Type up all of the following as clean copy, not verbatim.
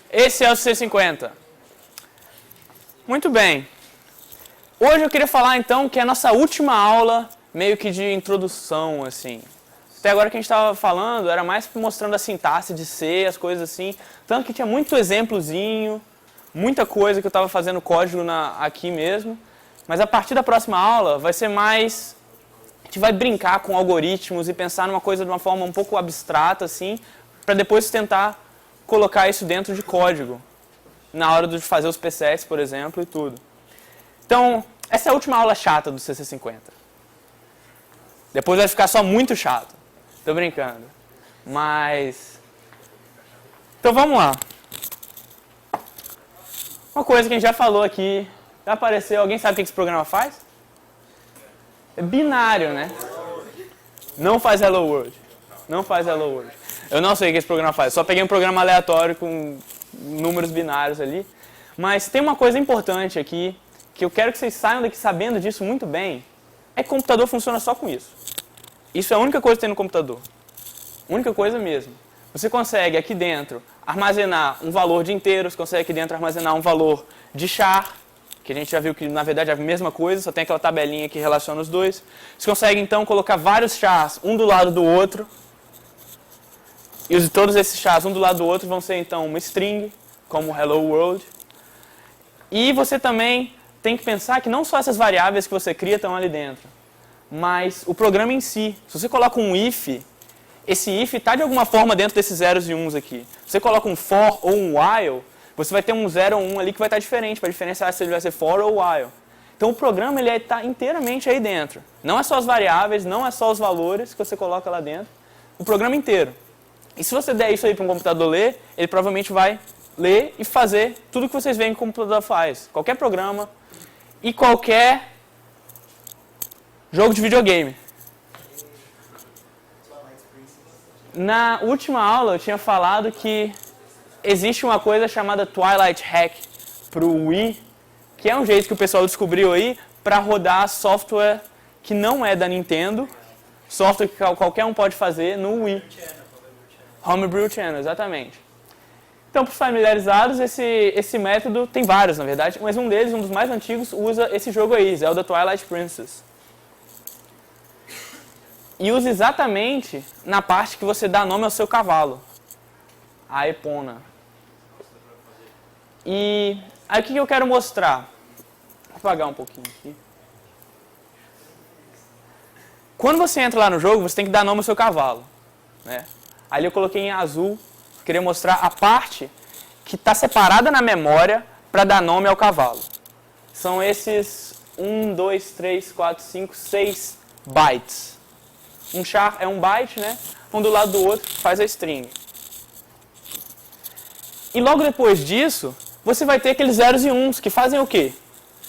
Esse é o C50. Muito bem. Hoje eu queria falar então que é a nossa última aula meio que de introdução, assim. Até agora que a gente estava falando era mais mostrando a sintaxe de C, as coisas assim. Tanto que tinha muito exemplozinho, muita coisa que eu estava fazendo código aqui mesmo. Mas a partir da próxima aula vai ser mais... A gente vai brincar com algoritmos e pensar numa coisa de uma forma um pouco abstrata, assim, para depois tentar colocar isso dentro de código, na hora de fazer os presets, por exemplo, e tudo. Então, essa é a última aula chata do CC50. Depois vai ficar só muito chato. Tô brincando. Mas... Então vamos lá. Uma coisa que a gente já falou aqui, já apareceu, alguém sabe o que esse programa faz? É binário, né? Não faz Hello World. Não faz Hello World. Eu não sei o que esse programa faz. Só peguei um programa aleatório com números binários ali. Mas tem uma coisa importante aqui, que eu quero que vocês saiam daqui sabendo disso muito bem, é que o computador funciona só com isso. Isso é a única coisa que tem no computador. Única coisa mesmo. Você consegue aqui dentro armazenar um valor de inteiro, você consegue aqui dentro armazenar um valor de char, que a gente já viu que na verdade é a mesma coisa, só tem aquela tabelinha que relaciona os dois. Você consegue então colocar vários chars um do lado do outro, e todos esses chars um do lado do outro vão ser então uma string, como Hello World. E você também tem que pensar que não só essas variáveis que você cria estão ali dentro, mas o programa em si. Se você coloca um if, esse if está de alguma forma dentro desses zeros e uns aqui. Se você coloca um for ou um while, você vai ter um 0 ou 1 ali que vai estar diferente, para diferenciar se ele vai ser for ou while. Então o programa ele está inteiramente aí dentro. Não é só as variáveis, não é só os valores que você coloca lá dentro, o programa inteiro. E se você der isso aí para um computador ler, ele provavelmente vai ler e fazer tudo que vocês veem que o computador faz. Qualquer programa e qualquer jogo de videogame. Na última aula eu tinha falado que existe uma coisa chamada Twilight Hack para o Wii, que é um jeito que o pessoal descobriu aí para rodar software que não é da Nintendo, software que qualquer um pode fazer no Wii. Homebrew Channel, exatamente. Então, para os familiarizados, esse método tem vários, na verdade, mas um deles, um dos mais antigos, usa esse jogo aí, Zelda Twilight Princess. E usa exatamente na parte que você dá nome ao seu cavalo, a Epona. E aí o que eu quero mostrar? Vou apagar um pouquinho aqui. Quando você entra lá no jogo, você tem que dar nome ao seu cavalo, né? Ali eu coloquei em azul, queria mostrar a parte que está separada na memória para dar nome ao cavalo. São esses 1, 2, 3, 4, 5, 6 bytes. Um char é um byte, né? Um do lado do outro faz a string. E logo depois disso, você vai ter aqueles zeros e uns que fazem o quê?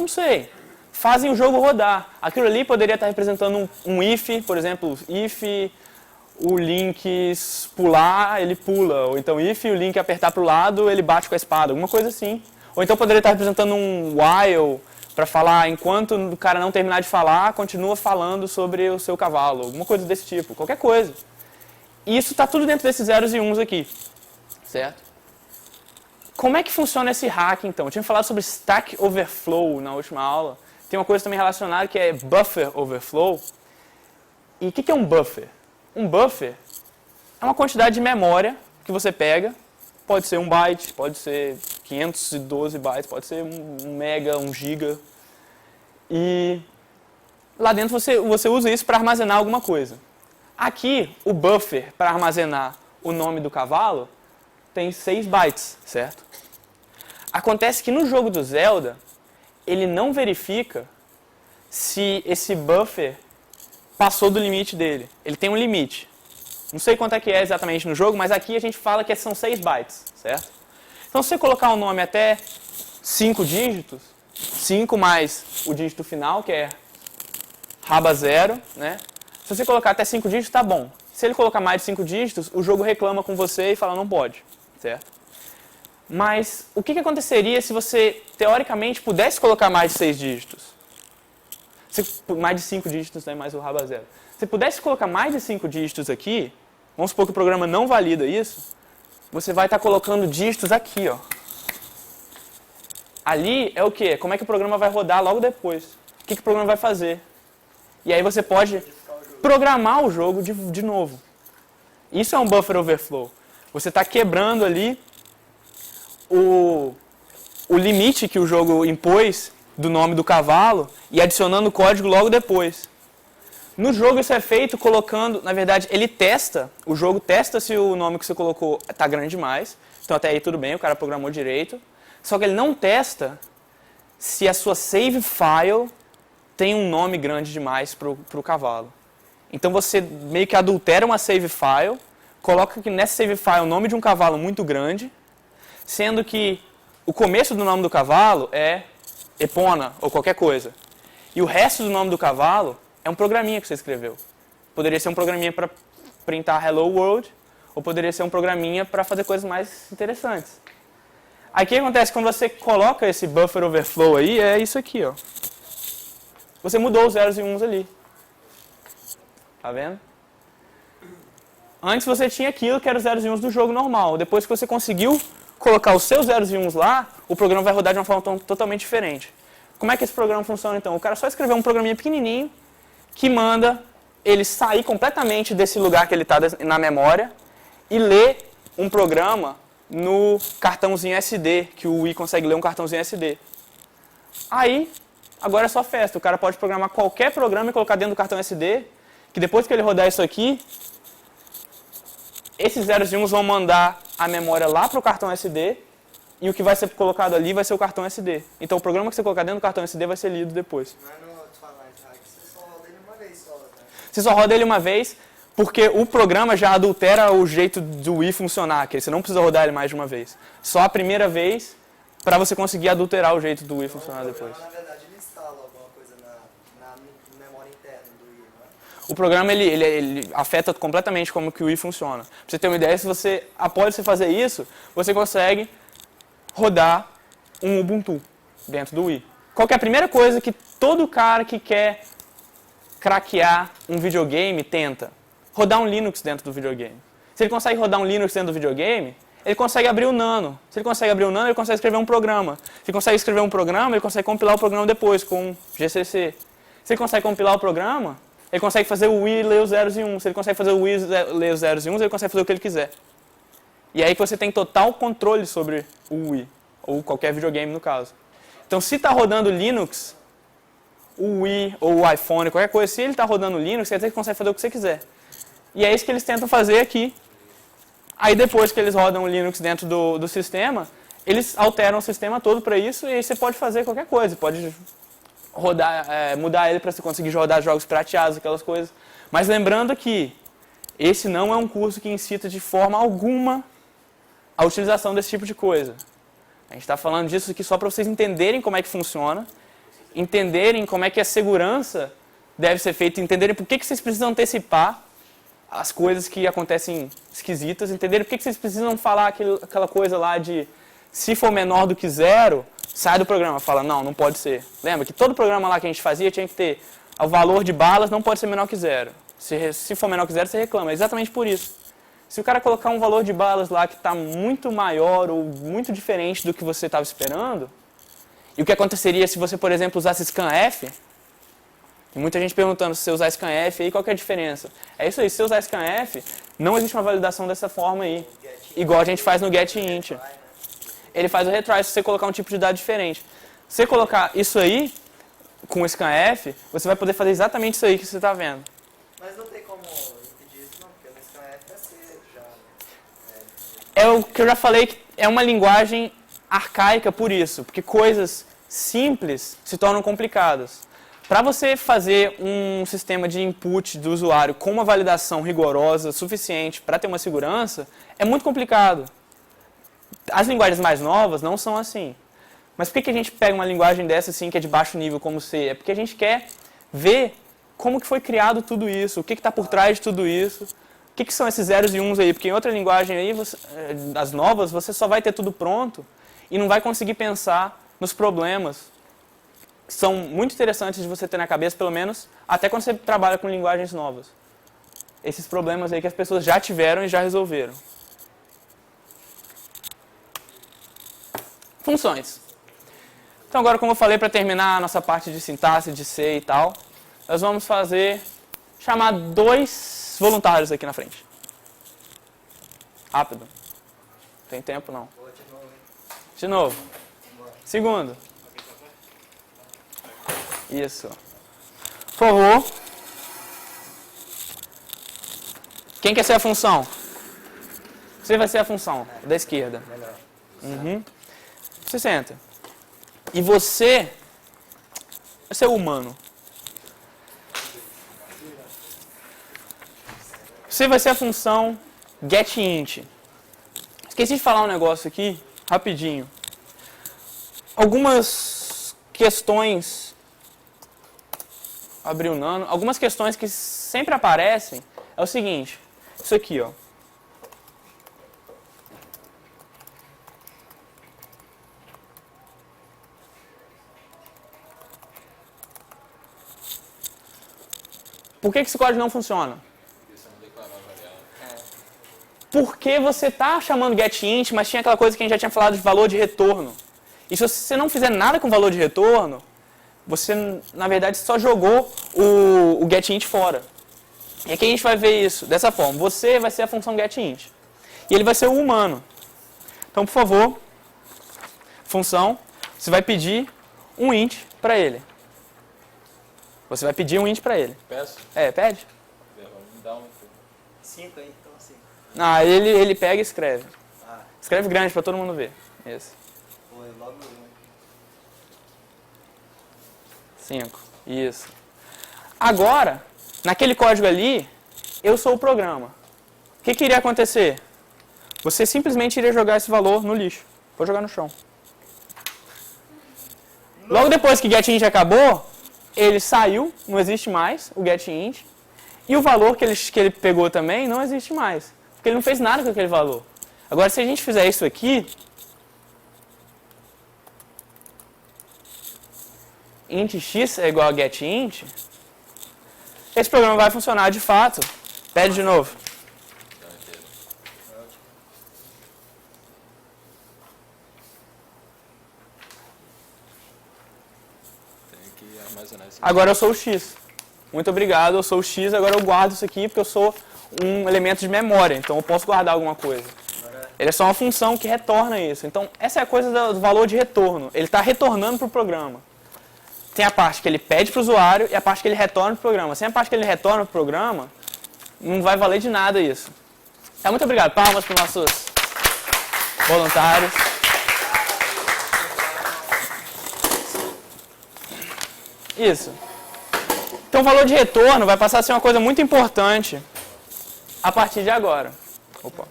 Não sei. Fazem o jogo rodar. Aquilo ali poderia estar representando um if, por exemplo, if o link pular, ele pula. Ou então if o link apertar para o lado, ele bate com a espada. Alguma coisa assim. Ou então poderia estar representando um while, para falar, enquanto o cara não terminar de falar, continua falando sobre o seu cavalo. Alguma coisa desse tipo. Qualquer coisa. E isso está tudo dentro desses zeros e uns aqui. Certo? Como é que funciona esse hack, então? Eu tinha falado sobre Stack Overflow na última aula. Tem uma coisa também relacionada que é Buffer Overflow. E o que é um buffer? Um buffer é uma quantidade de memória que você pega. Pode ser 1 byte, pode ser 512 bytes, pode ser 1 mega, 1 giga. E lá dentro você usa isso para armazenar alguma coisa. Aqui, o buffer para armazenar o nome do cavalo tem 6 bytes, certo? Acontece que no jogo do Zelda, ele não verifica se esse buffer passou do limite dele. Ele tem um limite. Não sei quanto é que é exatamente no jogo, mas aqui a gente fala que são 6 bytes, certo? Então, se você colocar um nome até 5 dígitos, 5 mais o dígito final, que é raba 0, né? Se você colocar até 5 dígitos, tá bom. Se ele colocar mais de 5 dígitos, o jogo reclama com você e fala não pode, certo? Mas o que aconteceria se você, teoricamente, pudesse colocar mais de 6 dígitos? Mais de 5 dígitos, né, mais o raba 0. Se pudesse colocar mais de 5 dígitos aqui, vamos supor que o programa não valida isso, você vai estar colocando dígitos aqui, ó. Ali é o quê? Como é que o programa vai rodar logo depois? O que o programa vai fazer? E aí você pode programar o jogo de novo. Isso é um buffer overflow. Você está quebrando ali o limite que o jogo impôs do nome do cavalo e adicionando o código logo depois. No jogo isso é feito colocando, na verdade, ele testa, o jogo testa se o nome que você colocou está grande demais. Então até aí tudo bem, o cara programou direito. Só que ele não testa se a sua save file tem um nome grande demais para o cavalo. Então você meio que adultera uma save file, coloca que nessa save file o nome de um cavalo muito grande, sendo que o começo do nome do cavalo é Epona ou qualquer coisa. E o resto do nome do cavalo é um programinha que você escreveu. Poderia ser um programinha para printar Hello World, ou poderia ser um programinha para fazer coisas mais interessantes. Aí o que acontece quando você coloca esse buffer overflow aí, é isso aqui, ó. Você mudou os zeros e uns ali. Tá vendo? Antes você tinha aquilo que era os zeros e uns do jogo normal. Depois que você conseguiu colocar os seus zeros e uns lá, o programa vai rodar de uma forma totalmente diferente. Como é que esse programa funciona então? O cara só escreveu um programinha pequenininho que manda ele sair completamente desse lugar que ele está na memória e ler um programa no cartãozinho SD, que o Wii consegue ler um cartãozinho SD. Aí, agora é só festa. O cara pode programar qualquer programa e colocar dentro do cartão SD, que depois que ele rodar isso aqui, esses zeros e uns vão mandar a memória lá para o cartão SD e o que vai ser colocado ali vai ser o cartão SD. Então o programa que você colocar dentro do cartão SD vai ser lido depois. Mas no Twilight Hack você só roda ele uma vez só, né? Você só roda ele uma vez porque o programa já adultera o jeito do Wii funcionar, que você não precisa rodar ele mais de uma vez. Só a primeira vez para você conseguir adulterar o jeito do Wii funcionar depois. Na verdade, ele instala alguma coisa na memória interna do Wii, não é? O programa ele afeta completamente como que o Wii funciona. Pra você ter uma ideia, se você, após você fazer isso, você consegue rodar um Ubuntu dentro do Wii. Qual que é a primeira coisa que todo cara que quer craquear um videogame tenta? Rodar um Linux dentro do videogame. Se ele consegue rodar um Linux dentro do videogame, ele consegue abrir o Nano. Se ele consegue abrir o Nano, ele consegue escrever um programa. Se ele consegue escrever um programa, ele consegue compilar o programa depois com GCC. Se ele consegue compilar o programa, ele consegue fazer o Wii ler os zeros e uns. Se ele consegue fazer o Wii ler os zeros e uns, ele consegue fazer o que ele quiser. E aí você tem total controle sobre o Wii, ou qualquer videogame no caso. Então se está rodando Linux, o Wii ou o iPhone, qualquer coisa, se ele está rodando Linux, quer dizer que consegue fazer o que você quiser. E é isso que eles tentam fazer aqui. Aí depois que eles rodam o Linux dentro do sistema, eles alteram o sistema todo para isso e aí você pode fazer qualquer coisa. Pode rodar, mudar ele para você conseguir rodar jogos pirateados, aquelas coisas. Mas lembrando que esse não é um curso que incita de forma alguma a utilização desse tipo de coisa. A gente está falando disso aqui só para vocês entenderem como é que funciona, entenderem como é que a segurança deve ser feita, entenderem por que vocês precisam antecipar as coisas que acontecem esquisitas, entenderem por que vocês precisam falar aquela coisa lá de se for menor do que 0, sai do programa. Fala, não pode ser. Lembra que todo programa lá que a gente fazia tinha que ter o valor de balas não pode ser menor que 0. Se for menor que 0, você reclama. É exatamente por isso. Se o cara colocar um valor de balas lá que está muito maior ou muito diferente do que você estava esperando, e o que aconteceria se você, por exemplo, usasse scanf, tem muita gente perguntando se você usar scanf, aí qual que é a diferença? É isso aí, se você usar scanf, não existe uma validação dessa forma aí, igual a gente faz no getInt. Ele faz o retry se você colocar um tipo de dado diferente. Se você colocar isso aí, com o scanf, você vai poder fazer exatamente isso aí que você está vendo. Mas não tem como impedir isso não, porque no scanf é cedo já. É o que eu já falei, que é uma linguagem arcaica por isso, porque coisas simples se tornam complicadas. Para você fazer um sistema de input do usuário com uma validação rigorosa, suficiente para ter uma segurança, é muito complicado. As linguagens mais novas não são assim. Mas por que a gente pega uma linguagem dessa assim, que é de baixo nível como C? É porque a gente quer ver como que foi criado tudo isso, o que está por trás de tudo isso, o que são esses zeros e uns aí. Porque em outra linguagem aí, as novas, você só vai ter tudo pronto e não vai conseguir pensar nos problemas que são muito interessantes de você ter na cabeça, pelo menos, até quando você trabalha com linguagens novas. Esses problemas aí que as pessoas já tiveram e já resolveram. Funções. Então agora, como eu falei, para terminar a nossa parte de sintaxe, de C e tal, nós vamos chamar 2 voluntários aqui na frente. Rápido. Não tem tempo não. De novo. Segundo. Isso. Por favor. Quem quer ser a função? Você vai ser a função da esquerda. Uhum. Você senta. E você vai ser o humano. Você vai ser a função getInt. Esqueci de falar um negócio aqui, rapidinho. Algumas questões... Abri o nano. Algumas questões que sempre aparecem é o seguinte. Isso aqui, ó. Por que esse código não funciona? Porque você está chamando getInt, mas tinha aquela coisa que a gente já tinha falado de valor de retorno. E se você não fizer nada com valor de retorno, você, na verdade, só jogou o getInt fora. E aqui a gente vai ver isso dessa forma. Você vai ser a função getInt. E ele vai ser o humano. Então, por favor, função, você vai pedir um int para ele. Você vai pedir um int para ele. Peço? É, pede. Me dá um. 5 aí, então 5. Ah, ele pega e escreve. Ah, Escreve grande para todo mundo ver. Esse. foi logo no 5. Isso. Agora, naquele código ali, eu sou o programa. O que iria acontecer? Você simplesmente iria jogar esse valor no lixo. Vou jogar no chão. Logo depois que getInt acabou, ele saiu, não existe mais o getInt. E o valor que ele pegou também não existe mais. Porque ele não fez nada com aquele valor. Agora, se a gente fizer isso aqui, int x é igual a getInt, esse programa vai funcionar de fato. Pede de novo. Tem que armazenar isso. Agora eu sou o x. Muito obrigado, eu sou o x, agora eu guardo isso aqui porque eu sou um elemento de memória, então eu posso guardar alguma coisa. Ele é só uma função que retorna isso. Então, essa é a coisa do valor de retorno. Ele está retornando para o programa. Tem a parte que ele pede para o usuário e a parte que ele retorna para o programa. Sem a parte que ele retorna para o programa, não vai valer de nada isso. Então, muito obrigado. Palmas para os nossos voluntários. Isso. Então, o valor de retorno vai passar a ser uma coisa muito importante a partir de agora. Opa.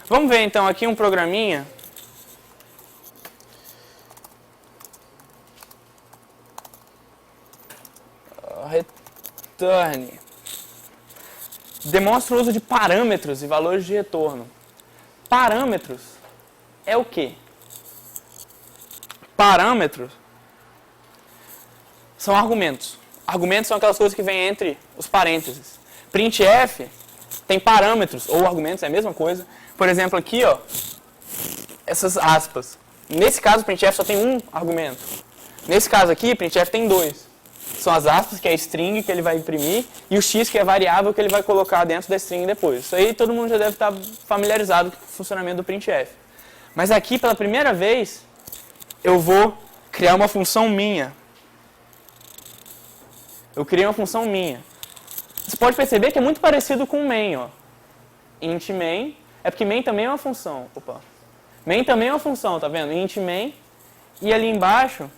Vamos ver então aqui um programinha. Return. Demonstra o uso de parâmetros e valores de retorno. Parâmetros é o quê? Parâmetros são argumentos. Argumentos são aquelas coisas que vêm entre os parênteses. Printf tem parâmetros, ou argumentos, é a mesma coisa. Por exemplo, aqui, ó, essas aspas. Nesse caso, printf só tem um argumento. Nesse caso aqui, printf tem 2. São as aspas, que é a string que ele vai imprimir, e o x, que é a variável que ele vai colocar dentro da string depois. Isso aí todo mundo já deve estar familiarizado com o funcionamento do printf. Mas aqui, pela primeira vez, eu vou criar uma função minha. Eu criei uma função minha. Você pode perceber que é muito parecido com o main, ó. Int main, é porque main também é uma função. Opa. Main também é uma função, tá vendo? Int main, e ali embaixo,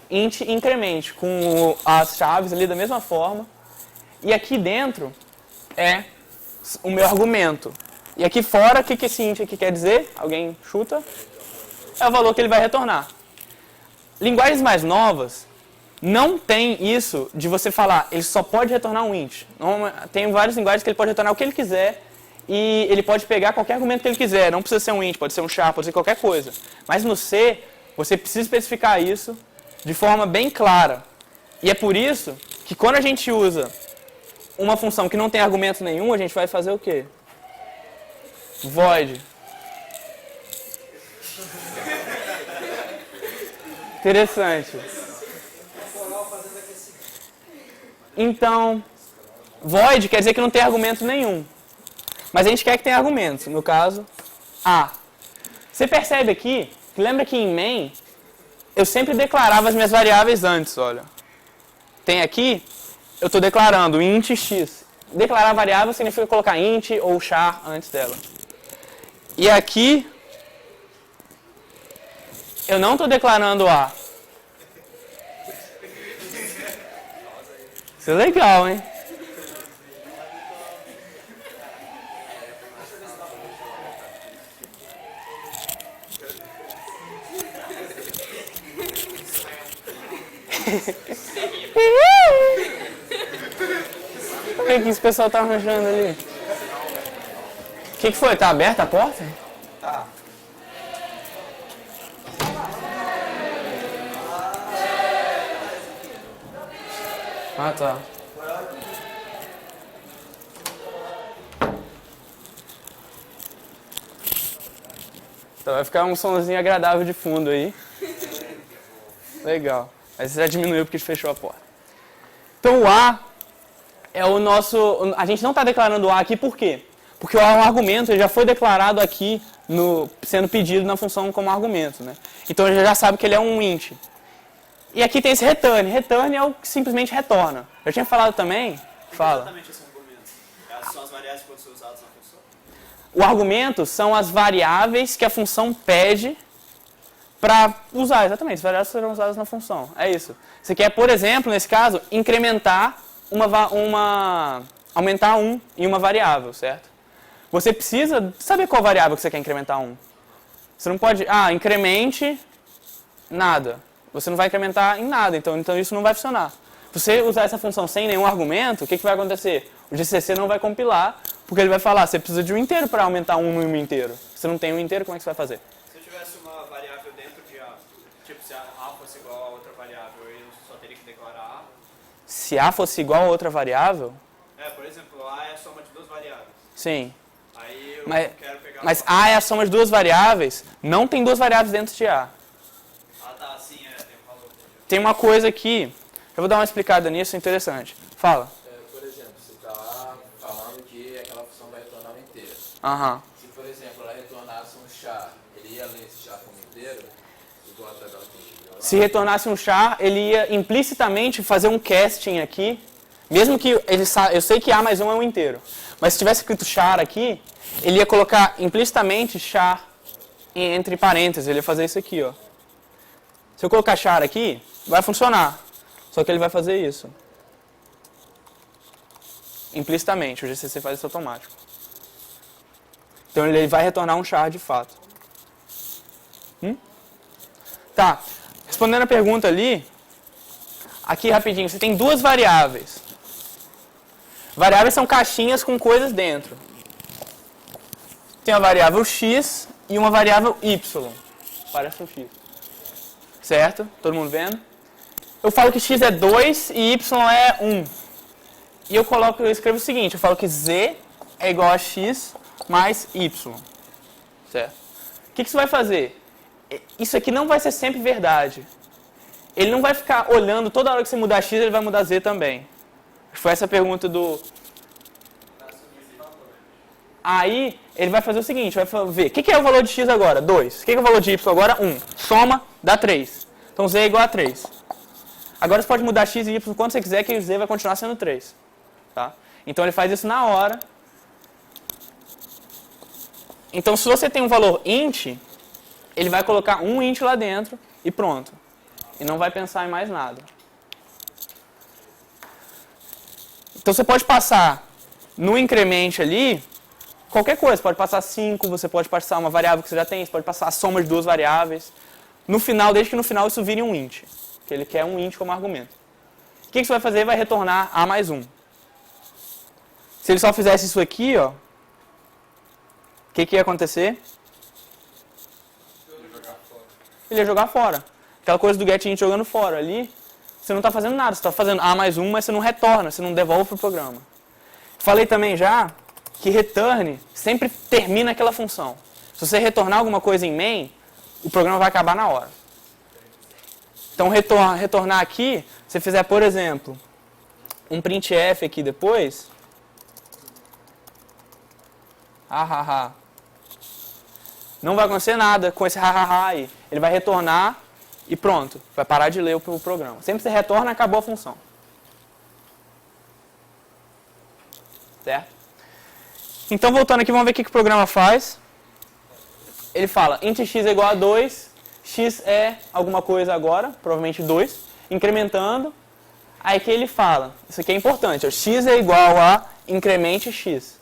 int increment, com as chaves ali da mesma forma. E aqui dentro é o meu argumento. E aqui fora, o que esse int aqui quer dizer? Alguém chuta? É o valor que ele vai retornar. Linguagens mais novas não tem isso de você falar, ele só pode retornar um int. Tem várias linguagens que ele pode retornar o que ele quiser e ele pode pegar qualquer argumento que ele quiser. Não precisa ser um int, pode ser um char, pode ser qualquer coisa. Mas no C, você precisa especificar isso de forma bem clara. E é por isso que quando a gente usa uma função que não tem argumento nenhum, a gente vai fazer o quê? Void. Interessante. Então, void quer dizer que não tem argumento nenhum. Mas a gente quer que tenha argumentos. No caso, A. Você percebe aqui, que lembra que em main, eu sempre declarava as minhas variáveis antes, olha. Tem aqui, eu estou declarando int x. Declarar variável significa colocar int ou char antes dela. E aqui, eu não estou declarando A. Isso é legal, hein? O que esse pessoal tá arranjando ali? O que foi? Tá aberta a porta? Tá. Ah, tá. Então vai ficar um somzinho agradável de fundo aí. Legal. Mas já diminuiu porque fechou a porta. Então o A é o nosso... A gente não está declarando o A aqui por quê? Porque o A é um argumento, ele já foi declarado aqui, sendo pedido na função como argumento, né? Então a gente já sabe que ele é um int. E aqui tem esse return. Return é o que simplesmente retorna. Eu tinha falado também... Fala. Exatamente esse argumento. São as variáveis que podem ser usadas na função? O argumento são as variáveis que a função pede para usar, exatamente, as variáveis serão usadas na função. É isso. Você quer, por exemplo, nesse caso, incrementar aumentar 1 em uma variável, certo? Você precisa saber qual variável que você quer incrementar 1. Você não pode, incremente nada. Você não vai incrementar em nada, então isso não vai funcionar. Se você usar essa função sem nenhum argumento, o que vai acontecer? O GCC não vai compilar, porque ele vai falar, você precisa de um inteiro para aumentar 1 em um inteiro. Se você não tem um inteiro, como é que você vai fazer? Se eu tivesse uma variável dentro de A, tipo se A fosse igual a outra variável, eu só teria que declarar A? Se A fosse igual a outra variável? Por exemplo, A é a soma de duas variáveis. Sim. Aí eu quero pegar... Mas A é a soma de duas variáveis, não tem duas variáveis dentro de A. Ah, tá, sim, tem um valor. Tem uma coisa aqui, eu vou dar uma explicada nisso, interessante. Fala. Por exemplo, você está falando que aquela função vai retornar uma inteira. Aham. Se, por exemplo, ela retornasse um char, ele ia ler esse char como inteiro, igual a tabela que a gente viu lá? Se retornasse um char, ele ia implicitamente fazer um casting aqui, mesmo que eu sei que A mais 1 é um inteiro, mas se tivesse escrito char aqui, ele ia colocar implicitamente char entre parênteses, ele ia fazer isso aqui, ó. Se eu colocar char aqui, vai funcionar, só que ele vai fazer isso. Implicitamente, o GCC faz isso automático. Então ele vai retornar um char de fato. Tá, respondendo a pergunta ali, aqui rapidinho, você tem duas variáveis. Variáveis são caixinhas com coisas dentro. Tem a variável x e uma variável y. Parece um x. Certo? Todo mundo vendo? Eu falo que x é 2 e y é 1. E eu escrevo o seguinte, eu falo que z é igual a x mais y. Certo? O que isso vai fazer? Isso aqui não vai ser sempre verdade. Ele não vai ficar olhando toda hora que você mudar x, ele vai mudar z também. Foi essa a pergunta do... Aí, ele vai fazer o seguinte, vai ver, o que é o valor de x agora? 2. O que é o valor de y agora? 1. Soma, dá 3. Então z é igual a 3. Agora você pode mudar x e y quando você quiser, que o z vai continuar sendo 3. Tá? Então ele faz isso na hora. Então se você tem um valor int, ele vai colocar um int lá dentro e pronto. E não vai pensar em mais nada. Então você pode passar no increment ali qualquer coisa. Pode passar 5, você pode passar uma variável que você já tem, você pode passar a soma de duas variáveis. No final, desde que no final isso vire um int. Que ele quer um int como argumento. O que você vai fazer? Vai retornar A mais 1. Se ele só fizesse isso aqui, ó, o que ia acontecer? Ele ia jogar fora. Aquela coisa do getInt jogando fora. Ali, você não está fazendo nada. Você está fazendo A mais 1, mas você não retorna, você não devolve para o programa. Falei também já que return sempre termina aquela função. Se você retornar alguma coisa em main, o programa vai acabar na hora. Então, retornar aqui, se você fizer, por exemplo, um printf aqui depois, não vai acontecer nada com esse aí. Ele vai retornar e pronto, vai parar de ler o programa. Sempre que você retorna, acabou a função. Certo? Então, voltando aqui, vamos ver o que o programa faz. Ele fala, int x é igual a 2, x é alguma coisa agora, provavelmente 2, incrementando. Aí que ele fala, isso aqui é importante, ó, x é igual a incremente x.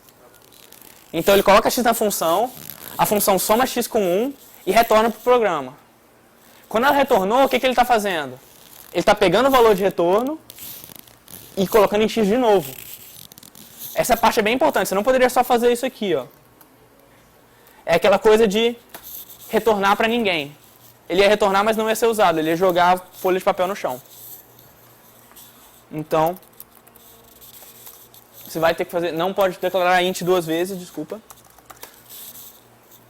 Então, ele coloca x na função, a função soma x com 1 e retorna para o programa. Quando ela retornou, o que ele está fazendo? Ele está pegando o valor de retorno e colocando em x de novo. Essa parte é bem importante, você não poderia só fazer isso aqui, ó. É aquela coisa de retornar para ninguém. Ele ia retornar, mas não ia ser usado, ele ia jogar a folha de papel no chão. Então, você vai ter que fazer, não pode declarar int 2 vezes, desculpa.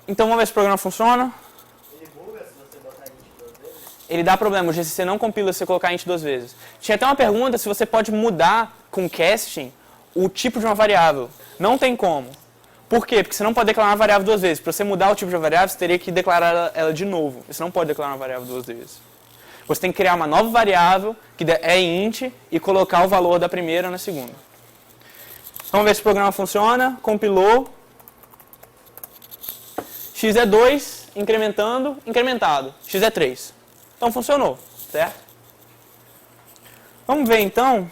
Então vamos ver se o programa funciona. Ele buga se você botar int 2 vezes? Ele dá problema, o GCC não compila se você colocar int 2 vezes. Tinha até uma pergunta se você pode mudar com casting o tipo de uma variável. Não tem como. Por quê? Porque você não pode declarar uma variável 2 vezes. Para você mudar o tipo de variável, você teria que declarar ela de novo. Você não pode declarar uma variável 2 vezes. Você tem que criar uma nova variável, que é int, e colocar o valor da primeira na segunda. Vamos ver se o programa funciona. Compilou. X é 2, incrementando, incrementado. X é 3. Então funcionou, certo? Vamos ver então.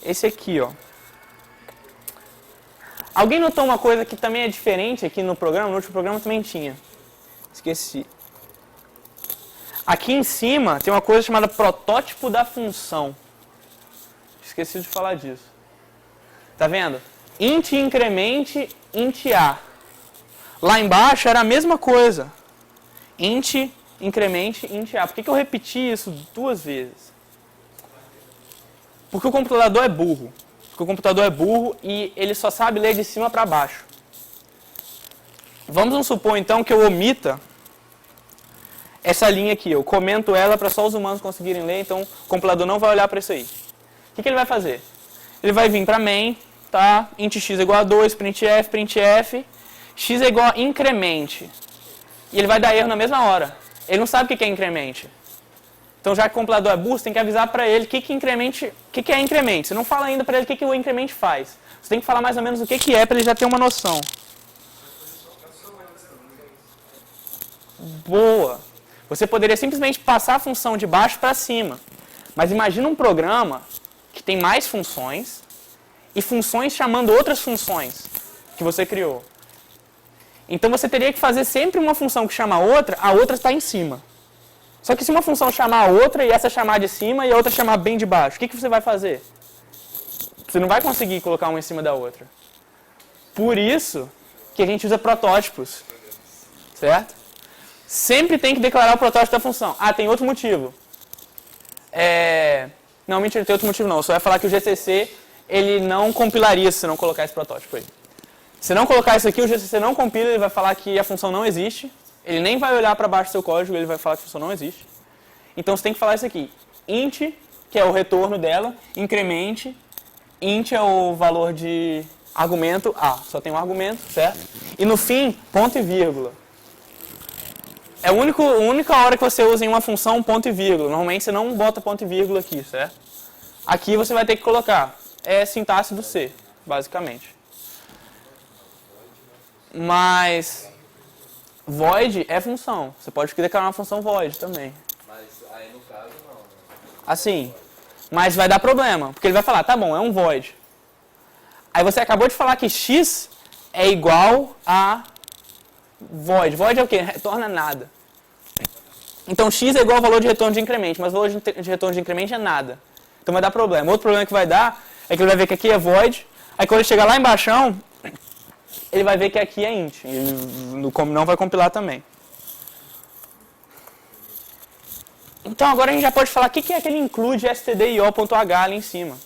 Esse aqui, ó. Alguém notou uma coisa que também é diferente aqui no programa? No último programa também tinha. Esqueci. Aqui em cima tem uma coisa chamada protótipo da função. Esqueci de falar disso. Tá vendo? Int incremente, int a. Lá embaixo era a mesma coisa. Int incremente, int a. Por que eu repeti isso 2 vezes? Porque o computador é burro. Porque o computador é burro e ele só sabe ler de cima para baixo. Vamos supor então que eu omita essa linha aqui. Eu comento ela para só os humanos conseguirem ler, então o compilador não vai olhar para isso aí. O que ele vai fazer? Ele vai vir para main, tá? Int x é igual a 2, printf, x é igual a incremente. E ele vai dar erro na mesma hora. Ele não sabe o que é incremente. Então, já que o compilador é burro, você tem que avisar para ele o que é incremente. Você não fala ainda para ele o que o incremente faz. Você tem que falar mais ou menos o que é para ele já ter uma noção. Boa! Você poderia simplesmente passar a função de baixo para cima. Mas imagina um programa que tem mais funções e funções chamando outras funções que você criou. Então, você teria que fazer sempre uma função que chama a outra está em cima. Só que se uma função chamar a outra e essa chamar de cima e a outra chamar bem de baixo, o que você vai fazer? Você não vai conseguir colocar uma em cima da outra. Por isso que a gente usa protótipos. Certo? Sempre tem que declarar o protótipo da função. Ah, tem outro motivo. Não, mentira, tem outro motivo não. Eu só ia falar que o GCC ele não compilaria se você não colocar esse protótipo aí. Se não colocar isso aqui, o GCC não compila, ele vai falar que a função não existe. Ele nem vai olhar para baixo do seu código, ele vai falar que a função não existe. Então você tem que falar isso aqui. Int, que é o retorno dela, incremente, int é o valor de argumento a. Só tem um argumento, certo? E no fim, ponto e vírgula. É a única hora que você usa em uma função ponto e vírgula. Normalmente você não bota ponto e vírgula aqui, certo? Aqui você vai ter que colocar. É sintaxe do C, basicamente. Mas void é função. Você pode declarar uma função void também. Mas aí no caso não, né? Assim, mas vai dar problema. Porque ele vai falar, tá bom, é um void. Aí você acabou de falar que x é igual a void. Void é o quê? Retorna nada. Então x é igual ao valor de retorno de incremento, mas o valor de retorno de incremento é nada. Então vai dar problema. Outro problema que vai dar é que ele vai ver que aqui é void. Aí quando ele chegar lá embaixo, ele vai ver que aqui é int. Ele não vai compilar também. Então agora a gente já pode falar o que é aquele include stdio.h ali em cima.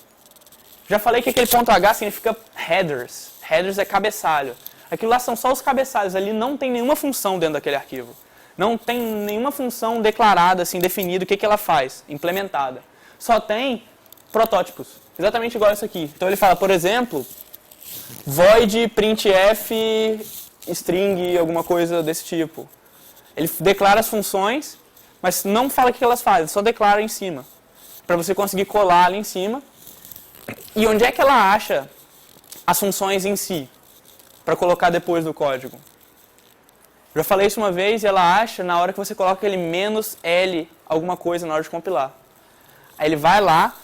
Já falei que aquele ponto .h significa headers. Headers é cabeçalho. Aquilo lá são só os cabeçalhos, ali não tem nenhuma função dentro daquele arquivo. Não tem nenhuma função declarada, assim, definida, o que ela faz, implementada. Só tem protótipos, exatamente igual isso aqui. Então ele fala, por exemplo, void printf string, alguma coisa desse tipo. Ele declara as funções, mas não fala o que elas fazem, só declara em cima. Para você conseguir colar ali em cima. E onde é que ela acha as funções em si? Para colocar depois do código. Já falei isso uma vez e ela acha na hora que você coloca aquele "-l", alguma coisa na hora de compilar. Aí ele vai lá,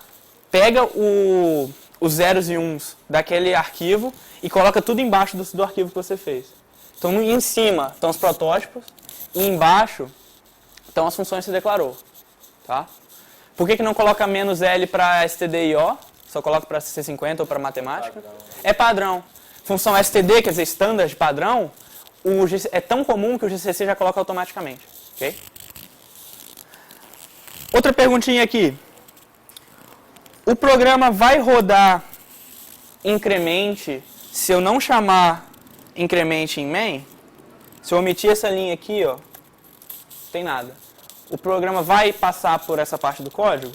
pega os zeros e uns daquele arquivo e coloca tudo embaixo do arquivo que você fez. Então em cima estão os protótipos e embaixo estão as funções que você declarou. Tá? Por que não coloca "-l" para stdio? Só coloca para C50 ou para matemática? É padrão. Função std, quer dizer, standard, padrão, é tão comum que o GCC já coloca automaticamente. Okay? Outra perguntinha aqui. O programa vai rodar incremente se eu não chamar incremente em main? Se eu omitir essa linha aqui, ó, não tem nada. O programa vai passar por essa parte do código?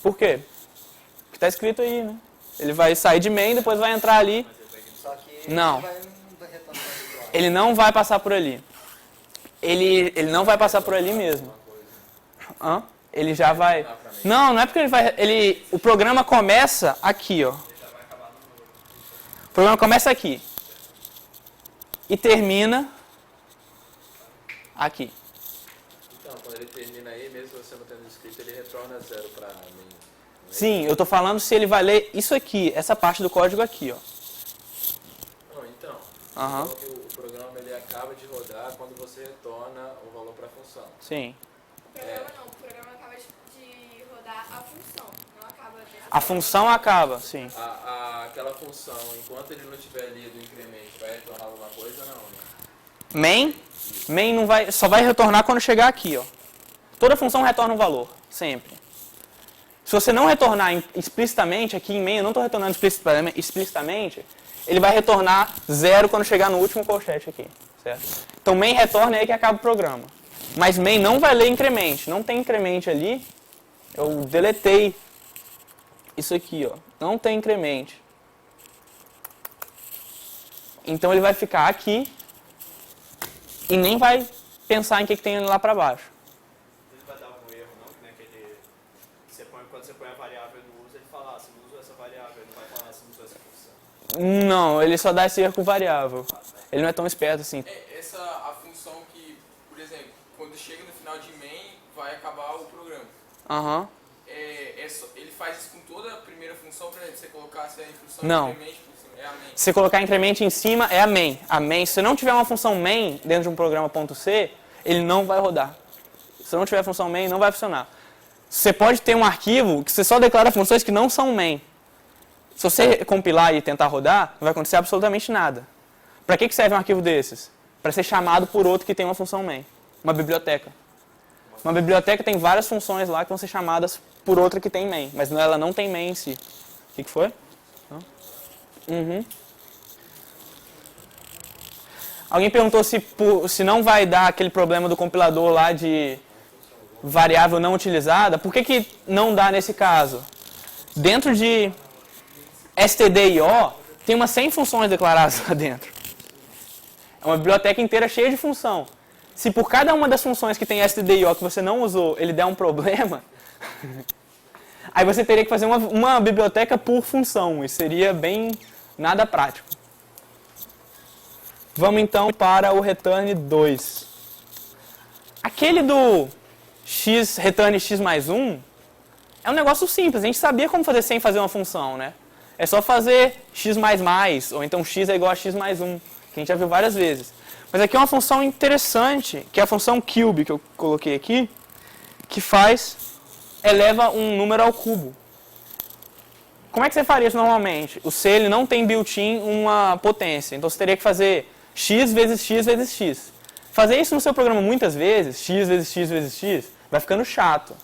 Por quê? Porque está escrito aí, né? Ele vai sair de main, depois vai entrar ali. Só que Não. vai retornar igual. Ele não vai passar por ali. Ele não vai passar por ali mesmo. Hã? Ele já vai... Não, não é porque ele vai... O programa começa aqui, ó. O programa começa aqui. E termina aqui. Então, quando ele termina aí, mesmo você não tendo escrito, ele retorna 0 para mim. Sim, eu estou falando se ele vai ler isso aqui, essa parte do código aqui, ó. Não, então. Aham. O programa ele acaba de rodar quando você retorna o valor para a função. Sim. O programa não, o programa acaba de rodar a função, não acaba de... A função acaba, sim. Aquela função, enquanto ele não tiver lido o incremento, vai retornar alguma coisa? Não, né? Main não vai, só vai retornar quando chegar aqui, ó. Toda função retorna um valor, sempre. Se você não retornar explicitamente, aqui em main, eu não estou retornando explicitamente, ele vai retornar 0 quando chegar no último colchete aqui, certo? Então main retorna aí que acaba o programa. Mas main não vai ler increment, não tem increment ali, eu deletei isso aqui, ó, não tem increment. Então ele vai ficar aqui e nem vai pensar em que tem lá para baixo. Ele vai dar algum erro, não? Né? Que ele, quando você põe a variável no uso, ele fala, se não usa essa variável, ele não vai falar se não usa essa função. Não, ele só dá esse erro com variável. Ele não é tão esperto assim. A função que, por exemplo, quando chega no final de main, vai acabar o programa. Aham. Ele faz isso com toda a primeira função, por exemplo, você colocar se é em função Não. increment, é a main. Se você colocar increment em cima, é a main. A main, se você não tiver uma função main dentro de um programa .c, ele não vai rodar. Se não tiver função main, não vai funcionar. Você pode ter um arquivo que você só declara funções que não são main. Se você compilar e tentar rodar, não vai acontecer absolutamente nada. Para que serve um arquivo desses? Para ser chamado por outro que tem uma função main. Uma biblioteca. Uma biblioteca tem várias funções lá que vão ser chamadas por outra que tem main, mas ela não tem main em si. O que foi? Uhum. Alguém perguntou se não vai dar aquele problema do compilador lá de variável não utilizada. Por que não dá nesse caso? Dentro de stdio tem umas 100 funções declaradas lá dentro. É uma biblioteca inteira cheia de função. Se por cada uma das funções que tem stdio que você não usou, ele der um problema, aí você teria que fazer uma biblioteca por função. Isso seria bem nada prático. Vamos então para o return 2. Aquele do return x mais 1 é um negócio simples. A gente sabia como fazer sem fazer uma função, né? É só fazer x mais mais, ou então x é igual a x mais 1, que a gente já viu várias vezes. Mas aqui é uma função interessante, que é a função cube, que eu coloquei aqui, que eleva um número ao cubo. Como é que você faria isso normalmente? O C ele não tem built-in uma potência, então você teria que fazer x vezes x vezes x. Fazer isso no seu programa muitas vezes, x vezes x vezes x, vai ficando chato.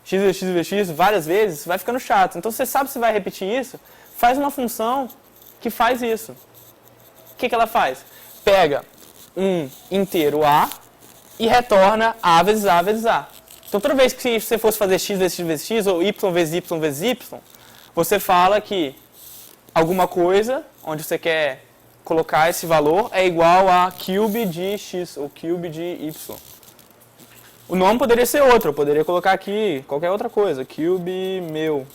X vezes x vezes x várias vezes, vai ficando chato. Então, você sabe se vai repetir isso, faz uma função que faz isso. O que ela faz? Pega um inteiro A e retorna A vezes A vezes A. Então, toda vez que você fosse fazer x vezes x vezes x, ou y vezes y vezes y, você fala que alguma coisa, onde você quer colocar esse valor, é igual a cube de x, ou cube de y. O nome poderia ser outro, eu poderia colocar aqui qualquer outra coisa, cube meu.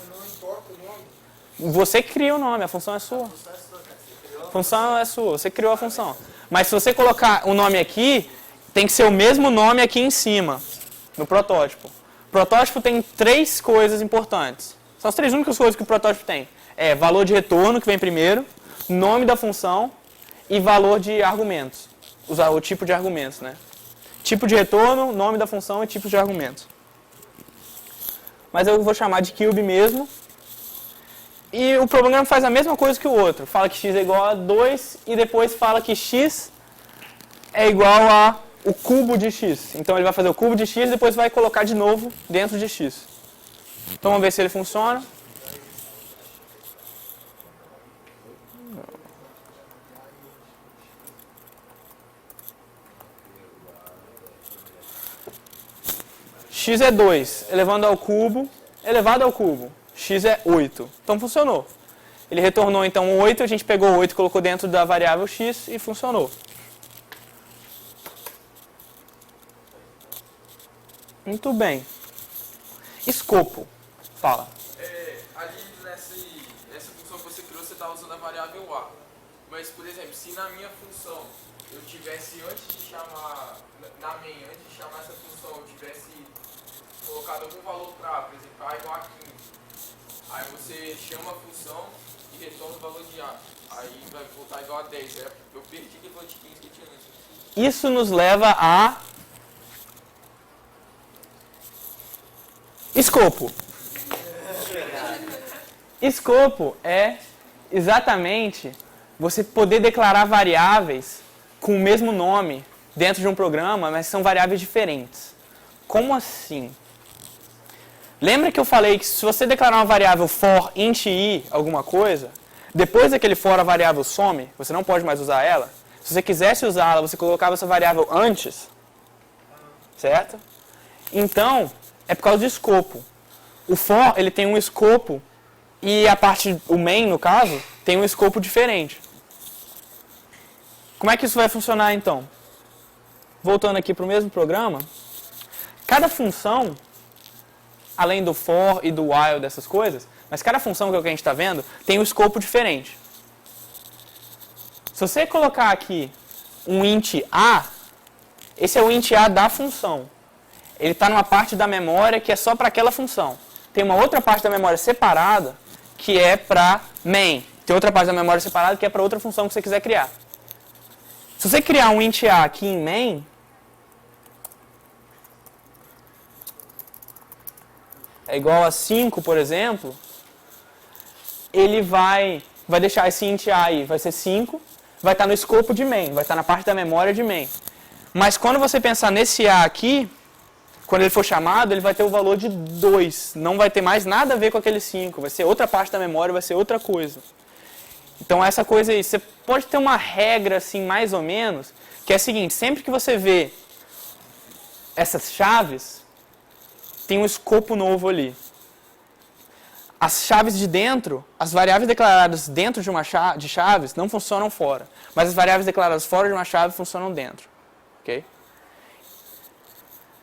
Não importa o nome. Você cria o nome, a função é sua. A função é sua, você criou a função. Mas se você colocar o nome aqui, tem que ser o mesmo nome aqui em cima, no protótipo. O protótipo tem 3 coisas importantes. São as 3 únicas coisas que o protótipo tem. É valor de retorno, que vem primeiro, nome da função e valor de argumentos. Usar o tipo de argumentos, né? Tipo de retorno, nome da função e tipo de argumentos. Mas eu vou chamar de cube mesmo. E o programa faz a mesma coisa que o outro. Fala que x é igual a 2 e depois fala que x é igual a o cubo de x. Então ele vai fazer o cubo de x e depois vai colocar de novo dentro de x. Então vamos ver se ele funciona. X é 2, elevado ao cubo, x é 8. Então funcionou. Ele retornou então 8, a gente pegou 8 e colocou dentro da variável x e funcionou. Muito bem. Escopo. Fala. Ali nessa função que você criou, você está usando a variável A. Mas, por exemplo, se na minha função eu tivesse, antes de chamar, na main, antes de chamar essa função, eu tivesse colocado algum valor para A, por exemplo, A igual a 15. Aí você chama a função e retorna o valor de A. Aí vai voltar igual a 10. Eu perdi aquele valor de 15 que tinha antes. Isso nos leva a escopo. Escopo é exatamente você poder declarar variáveis com o mesmo nome dentro de um programa, mas são variáveis diferentes. Como assim? Lembra que eu falei que se você declarar uma variável for int i alguma coisa, depois daquele for a variável some, você não pode mais usar ela? Se você quisesse usá-la, você colocava essa variável antes, certo? Então, é por causa do escopo. O for, ele tem um escopo e a parte, o main, no caso, tem um escopo diferente. Como é que isso vai funcionar, então? Voltando aqui para o mesmo programa, cada função, além do for e do while, dessas coisas, mas cada função que é o que a gente está vendo, tem um escopo diferente. Se você colocar aqui um int a, esse é o int a da função. Ele está numa parte da memória que é só para aquela função. Tem uma outra parte da memória separada que é para main. Tem outra parte da memória separada que é para outra função que você quiser criar. Se você criar um int a aqui em main, é igual a 5, por exemplo, ele vai deixar esse int a aí, vai ser 5, vai estar no escopo de main, vai estar na parte da memória de main. Mas quando você pensar nesse a aqui, quando ele for chamado, ele vai ter o valor de 2. Não vai ter mais nada a ver com aquele 5. Vai ser outra parte da memória, vai ser outra coisa. Então, essa coisa aí, você pode ter uma regra, assim, mais ou menos, que é a seguinte: sempre que você vê essas chaves, tem um escopo novo ali. As chaves de dentro, as variáveis declaradas dentro de chaves não funcionam fora. Mas as variáveis declaradas fora de uma chave funcionam dentro. Ok?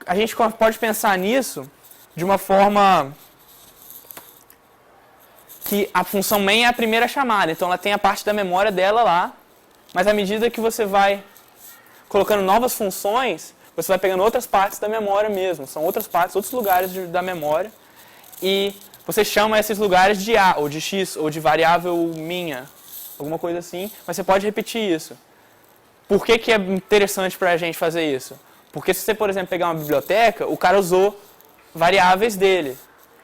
A gente pode pensar nisso de uma forma que a função main é a primeira chamada, então ela tem a parte da memória dela lá, mas à medida que você vai colocando novas funções, você vai pegando outras partes da memória mesmo, são outras partes, outros lugares da memória, e você chama esses lugares de A, ou de X, ou de variável minha, alguma coisa assim, mas você pode repetir isso. Por que é interessante para a gente fazer isso? Porque se você, por exemplo, pegar uma biblioteca, o cara usou variáveis dele.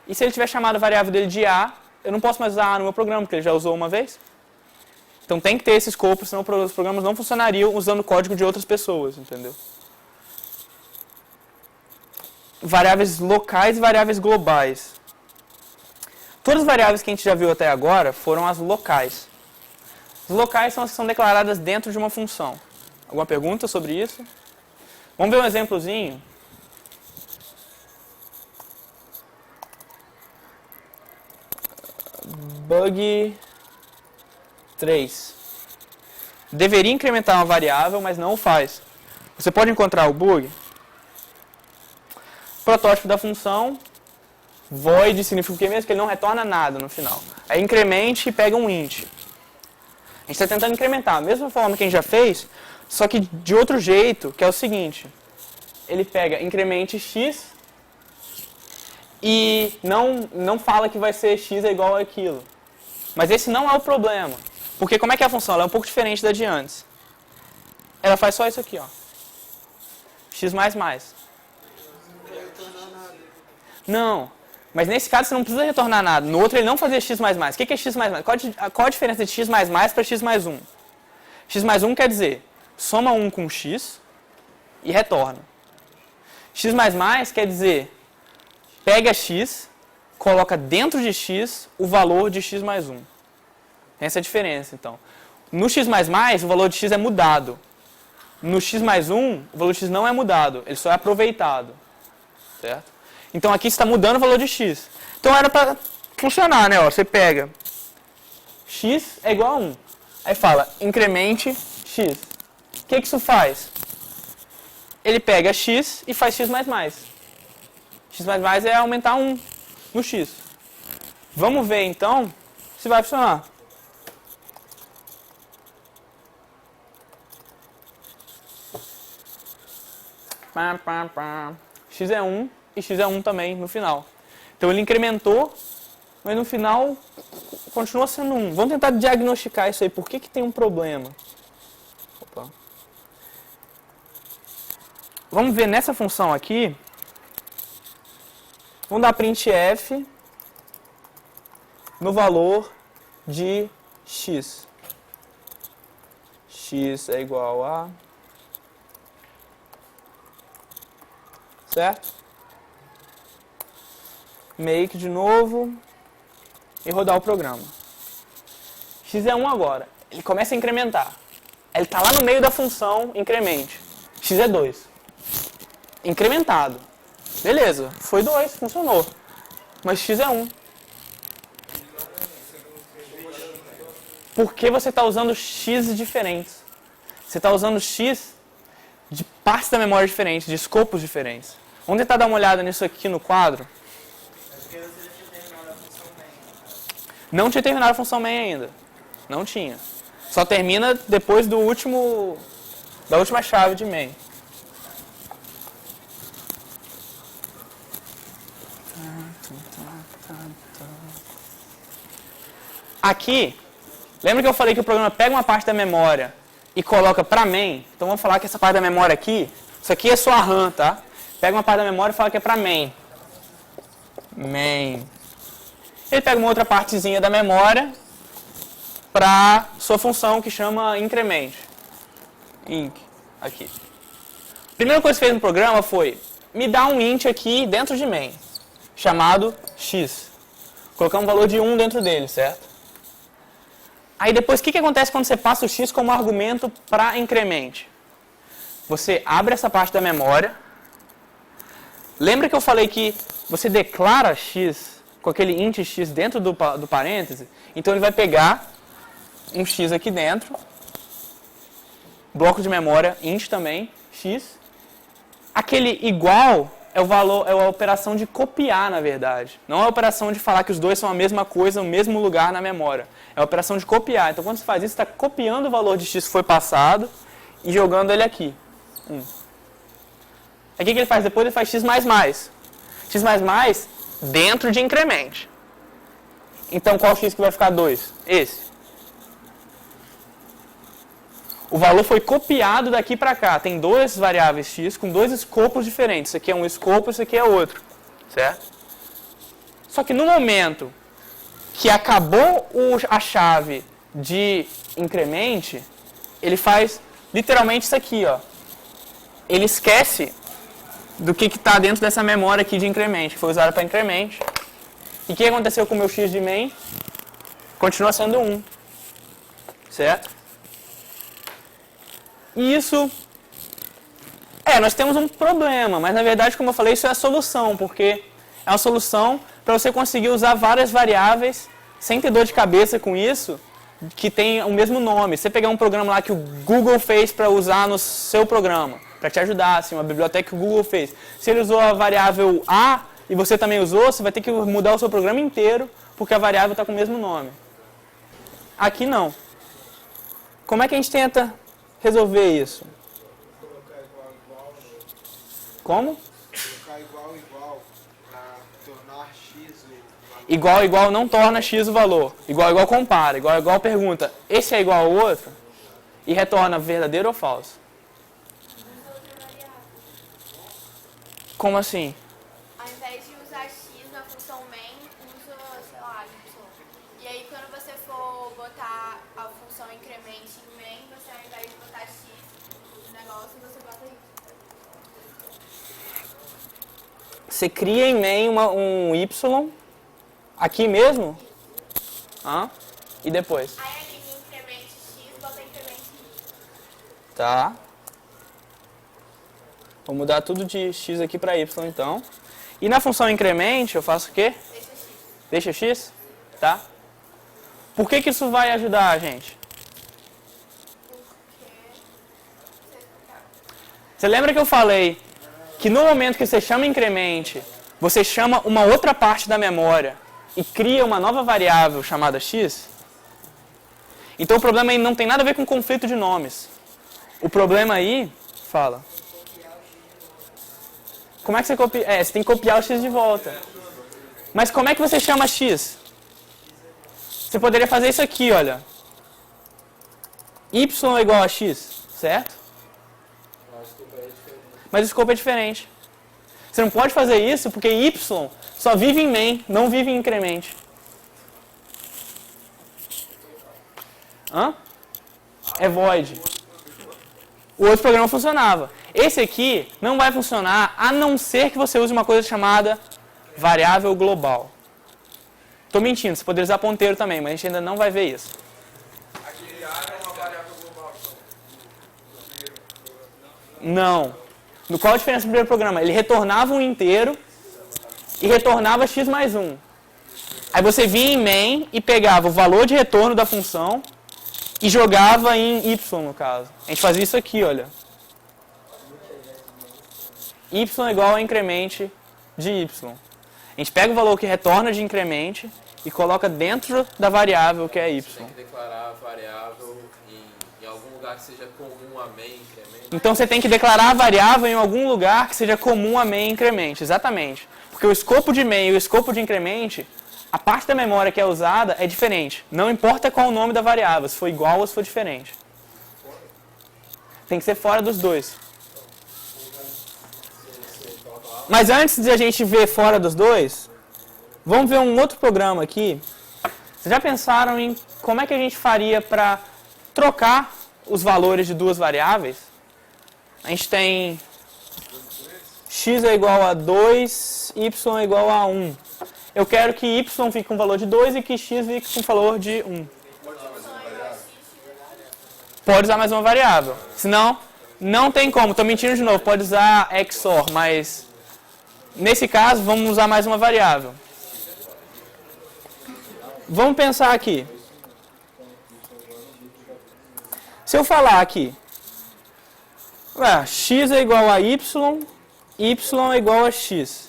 E se ele tiver chamado a variável dele de A, eu não posso mais usar A no meu programa, porque ele já usou uma vez. Então tem que ter esse escopo, senão os programas não funcionariam usando o código de outras pessoas, entendeu? Variáveis locais e variáveis globais. Todas as variáveis que a gente já viu até agora foram as locais. As locais são as que são declaradas dentro de uma função. Alguma pergunta sobre isso? Vamos ver um exemplozinho? Bug 3. Deveria incrementar uma variável, mas não o faz. Você pode encontrar o bug. Protótipo da função. Void significa o que mesmo? Que ele não retorna nada no final. Aí incremente e pega um int. A gente está tentando incrementar, a mesma forma que a gente já fez, só que de outro jeito, que é o seguinte. Ele pega incremente x e não fala que vai ser x é igual àquilo. Mas esse não é o problema. Porque como é que é a função? Ela é um pouco diferente da de antes. Ela faz só isso aqui, ó. X++. Não. Mas nesse caso você não precisa retornar nada. No outro ele não fazia x++. O que é x++? Qual a diferença de x++ para x+1? x+1 quer dizer, soma 1 com x e retorna. x++ quer dizer, pega x, coloca dentro de x o valor de x+1. Essa é a diferença, então. No x++, o valor de x é mudado. No x+1, o valor de x não é mudado, ele só é aproveitado. Certo? Então aqui você está mudando o valor de x. Então era para funcionar, né? Ó, você pega x é igual a 1. Aí fala, incremente x. O que isso faz? Ele pega x e faz x++. X++ é aumentar 1 no x. Vamos ver então se vai funcionar. X é 1 e x é 1 também no final. Então ele incrementou, mas no final continua sendo 1. Vamos tentar diagnosticar isso aí. Por que tem um problema? Opa. Vamos ver nessa função aqui. Vamos dar printf no valor de x. X é igual a... Certo? Make de novo e rodar o programa. X é 1 agora. Ele começa a incrementar. Ele está lá no meio da função incremente. X é 2. Incrementado. Beleza, foi 2, funcionou. Mas x é 1. Por que você está usando x diferentes? Você está usando x de partes da memória diferentes, de escopos diferentes. Vamos tentar dar uma olhada nisso aqui no quadro. Não tinha terminado a função main ainda. Não tinha. Só termina depois da última chave de main. Aqui, lembra que eu falei que o programa pega uma parte da memória e coloca para main? Então vamos falar que essa parte da memória aqui, isso aqui é só a RAM, tá? Pega uma parte da memória e fala que é para main. Main. Ele pega uma outra partezinha da memória para sua função que chama increment. Inc. Aqui. A primeira coisa que fez no programa foi me dar um int aqui dentro de main, chamado x. Colocar um valor de 1 dentro dele, certo? Aí depois, o que acontece quando você passa o x como argumento para increment? Você abre essa parte da memória. Lembra que eu falei que você declara x com aquele int x dentro do parêntese? Então ele vai pegar um x aqui dentro, bloco de memória int também, x. Aquele igual é o valor, é a operação de copiar, na verdade. Não é a operação de falar que os dois são a mesma coisa, no mesmo lugar na memória. É a operação de copiar. Então quando você faz isso, você está copiando o valor de x que foi passado e jogando ele aqui. Aí o que ele faz depois? Ele faz x++. X++ dentro de increment. Então qual x que vai ficar 2? Esse. O valor foi copiado daqui para cá. Tem duas variáveis x com dois escopos diferentes. Isso aqui é um escopo, isso aqui é outro. Certo? Só que no momento que acabou a chave de incremente, ele faz literalmente isso aqui, ó. Ele esquece do que está dentro dessa memória aqui de incremente, que foi usada para incremente. E o que aconteceu com o meu x de main? Continua sendo 1. Certo? E isso... nós temos um problema, mas na verdade, como eu falei, isso é a solução, porque é uma solução para você conseguir usar várias variáveis sem ter dor de cabeça com isso, que tem o mesmo nome. Você pegar um programa lá que o Google fez para usar no seu programa, para te ajudar, assim, uma biblioteca que o Google fez. Se ele usou a variável A e você também usou, você vai ter que mudar o seu programa inteiro, porque a variável está com o mesmo nome. Aqui não. Como é que a gente tenta resolver isso? Colocar igual, Como? colocar igual, para tornar x Igual não torna x o valor. Igual compara. Igual pergunta, esse é igual ao outro? E retorna verdadeiro ou falso? Como assim? Ao invés de usar x na função main, usa, sei lá, y. E aí quando você for botar a função increment em main, você ao invés de botar x no negócio, você bota y. Você cria em main um y, aqui mesmo? E depois? Aí ali em increment x, bota increment y. Tá. Vou mudar tudo de x aqui para y, então. E na função increment, eu faço o quê? Deixa x. Deixa x? Tá. Por que isso vai ajudar a gente? Você lembra que eu falei que no momento que você chama increment, você chama uma outra parte da memória e cria uma nova variável chamada x? Então o problema aí não tem nada a ver com conflito de nomes. O problema aí... Fala. Como é que você copia? Você tem que copiar o x de volta. Mas como é que você chama x? Você poderia fazer isso aqui, olha. Y é igual a x, certo? Mas o escopo é diferente. Você não pode fazer isso porque y só vive em main, não vive em increment. É void. O outro programa funcionava. Esse aqui não vai funcionar a não ser que você use uma coisa chamada variável global. Estou mentindo, você poderia usar ponteiro também, mas a gente ainda não vai ver isso. Aquele A é uma variável global, então. Não. Qual a diferença do primeiro programa? Ele retornava um inteiro e retornava x mais 1. Aí você vinha em main e pegava o valor de retorno da função e jogava em y, no caso. A gente fazia isso aqui, olha. Y é igual a increment de y. A gente pega o valor que retorna de increment e coloca dentro da variável que é y. Você tem que declarar a variável em algum lugar que seja comum a main increment. Então você tem que declarar a variável em algum lugar que seja comum a main increment, exatamente. Porque o escopo de main e o escopo de increment, a parte da memória que é usada é diferente. Não importa qual o nome da variável, se for igual ou se for diferente. Tem que ser fora dos dois. Mas antes de a gente ver fora dos dois, vamos ver um outro programa aqui. Vocês já pensaram em como é que a gente faria para trocar os valores de duas variáveis? A gente tem x é igual a 2, y é igual a 1. Eu quero que y fique com valor de 2 e que x fique com valor de 1. Pode usar mais uma variável. Senão, não tem como. Estou mentindo de novo. Pode usar XOR, mas nesse caso, vamos usar mais uma variável. Vamos pensar aqui. Se eu falar aqui, x é igual a y é igual a x.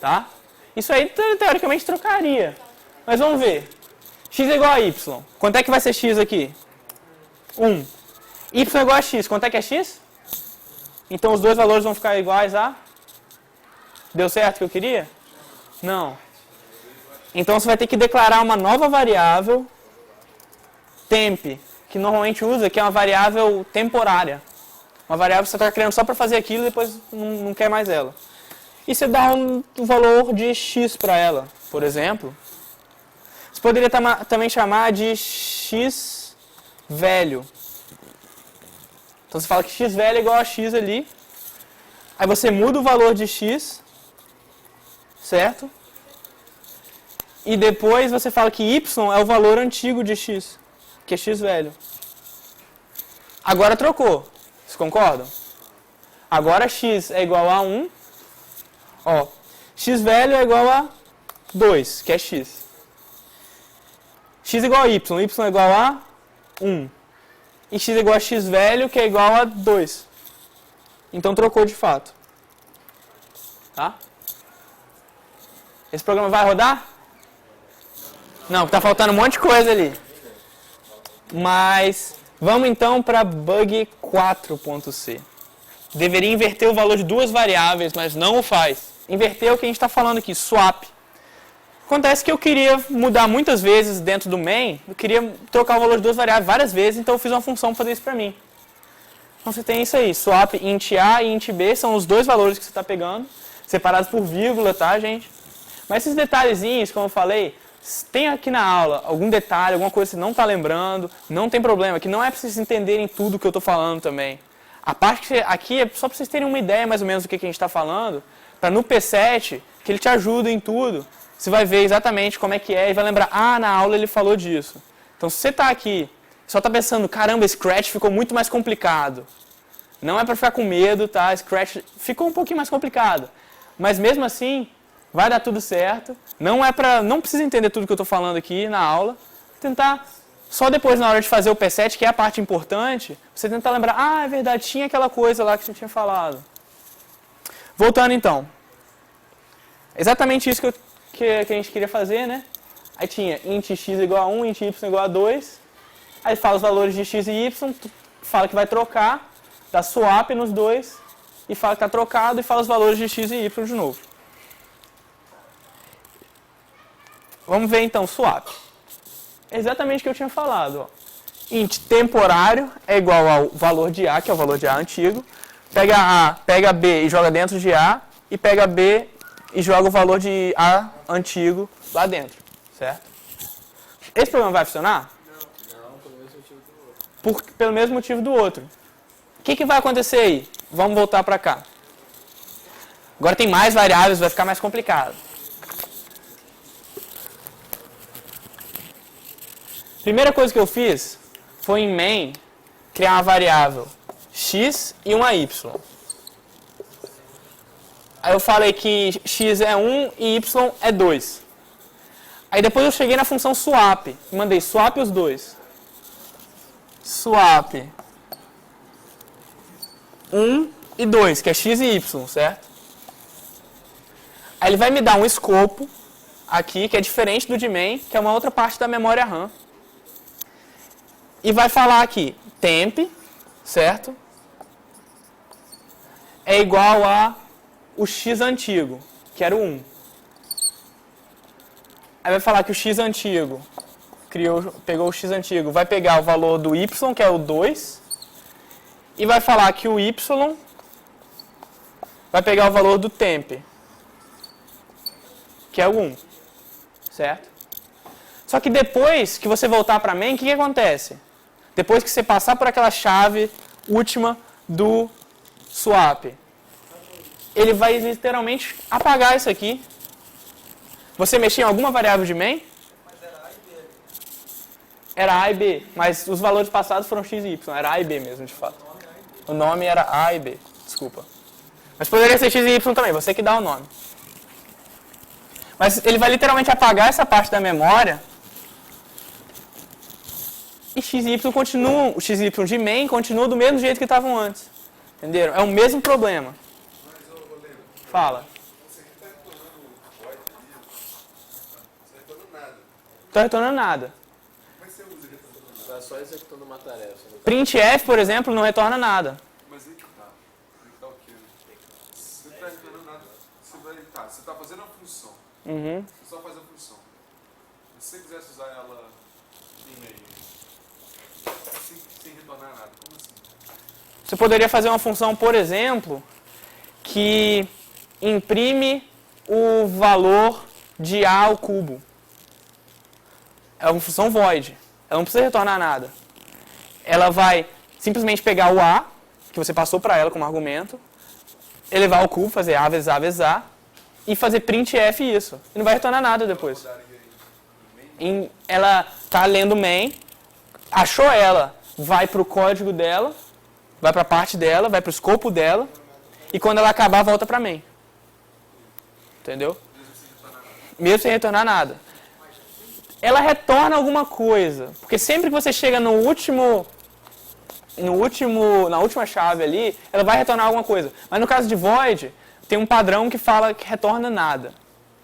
Tá? Isso aí, teoricamente, trocaria. Mas vamos ver. X é igual a y. Quanto é que vai ser x aqui? 1. Y é igual a x. Quanto é que é x? Então, os dois valores vão ficar iguais a... Deu certo o que eu queria? Não. Então, você vai ter que declarar uma nova variável, temp, que normalmente usa, que é uma variável temporária. Uma variável que você está criando só para fazer aquilo e depois não quer mais ela. E você dá um valor de x para ela, por exemplo. Você Você poderia também chamar de x velho. Então você fala que x velho é igual a x ali. Aí você muda o valor de x, certo? E depois você fala que y é o valor antigo de x, que é x velho. Agora trocou. Vocês concordam? Agora x é igual a 1. Ó, x velho é igual a 2, que é x. X é igual a y é igual a 1. E x é igual a x velho, que é igual a 2. Então trocou de fato. Tá? Esse programa vai rodar? Não, tá faltando um monte de coisa ali. Mas vamos então para bug 4.c. Deveria inverter o valor de duas variáveis, mas não o faz. Inverter é o que a gente está falando aqui, swap. Acontece que eu queria mudar muitas vezes dentro do main, eu queria trocar o valor de duas variáveis várias vezes, então eu fiz uma função para fazer isso para mim. Então você tem isso aí, swap int a e int b são os dois valores que você está pegando, separados por vírgula, tá, gente? Mas esses detalhezinhos, como eu falei, tem aqui na aula algum detalhe, alguma coisa que você não está lembrando, não tem problema, que não é para vocês entenderem tudo que eu estou falando também. A parte que aqui é só para vocês terem uma ideia mais ou menos do que a gente está falando, para no P7, que ele te ajuda em tudo, você vai ver exatamente como é que é e vai lembrar, ah, na aula ele falou disso. Então se você está aqui, só está pensando, caramba, Scratch ficou muito mais complicado. Não é para ficar com medo, tá? Scratch ficou um pouquinho mais complicado. Mas mesmo assim, vai dar tudo certo. Não precisa entender tudo que eu estou falando aqui na aula. Tentar, só depois na hora de fazer o P7, que é a parte importante, você tentar lembrar, ah, é verdade, tinha aquela coisa lá que você tinha falado. Voltando então. Exatamente isso que a gente queria fazer, né? Aí tinha int x igual a 1, int y igual a 2. Aí fala os valores de x e y, fala que vai trocar, dá swap nos dois, e fala que está trocado, e fala os valores de x e y de novo. Vamos ver então swap. É exatamente o que eu tinha falado. Ó. Int temporário é igual ao valor de a, que é o valor de a antigo. Pega a, pega b e joga dentro de a, e pega b e joga o valor de a antigo lá dentro, certo? Esse programa vai funcionar? Não, pelo mesmo motivo do outro. Pelo mesmo motivo do outro. O que vai acontecer aí? Vamos voltar para cá. Agora tem mais variáveis, vai ficar mais complicado. Primeira coisa que eu fiz foi em main criar uma variável x e uma y. Aí eu falei que x é 1 e y é 2. Aí depois eu cheguei na função swap. Mandei swap os dois. Swap 1 e 2, que é x e y, certo? Aí ele vai me dar um escopo aqui, que é diferente do de main, que é uma outra parte da memória RAM. E vai falar aqui, temp, certo? É igual a o x antigo, que era o 1. Aí vai falar que o x antigo, pegou o x antigo, vai pegar o valor do y, que é o 2, e vai falar que o y vai pegar o valor do temp, que é o 1, certo? Só que depois que você voltar para main, o que acontece? Depois que você passar por aquela chave última do swap, ele vai literalmente apagar isso aqui. Você mexia em alguma variável de main? Mas era A e B. Era A e B, mas os valores passados foram x e y, era A e B mesmo, de fato. O nome era A e B, desculpa. Mas poderia ser x e y também, você que dá o nome. Mas ele vai literalmente apagar essa parte da memória. E x e y continuam, o x e y de main continua do mesmo jeito que estavam antes. Entenderam? É o mesmo problema. Fala. Você está retornando o void ali, você está retornando nada. Não está retornando nada. Como é que você usa retornando nada? Está só executando uma tarefa. Printf, por exemplo, não retorna nada. Mas aí que tá. Aí que tá o quê? Você está retornando nada. Você está fazendo a função. Uhum. Você só faz a função. Se você quisesse usar ela em meio, sem retornar nada, como assim? Você poderia fazer uma função, por exemplo, que imprime o valor de A ao cubo. é uma função void. Ela não precisa retornar nada. Ela vai simplesmente pegar o A, que você passou para ela como argumento, elevar ao cubo, fazer A vezes A vezes A, e fazer printf isso. E não vai retornar nada depois. Ela está lendo main, achou ela, vai para o código dela, vai para a parte dela, vai para o escopo dela, e quando ela acabar, volta para main. Entendeu? Mesmo sem retornar nada. Ela retorna alguma coisa, porque sempre que você chega na última chave ali, ela vai retornar alguma coisa. Mas no caso de void, tem um padrão que fala que retorna nada.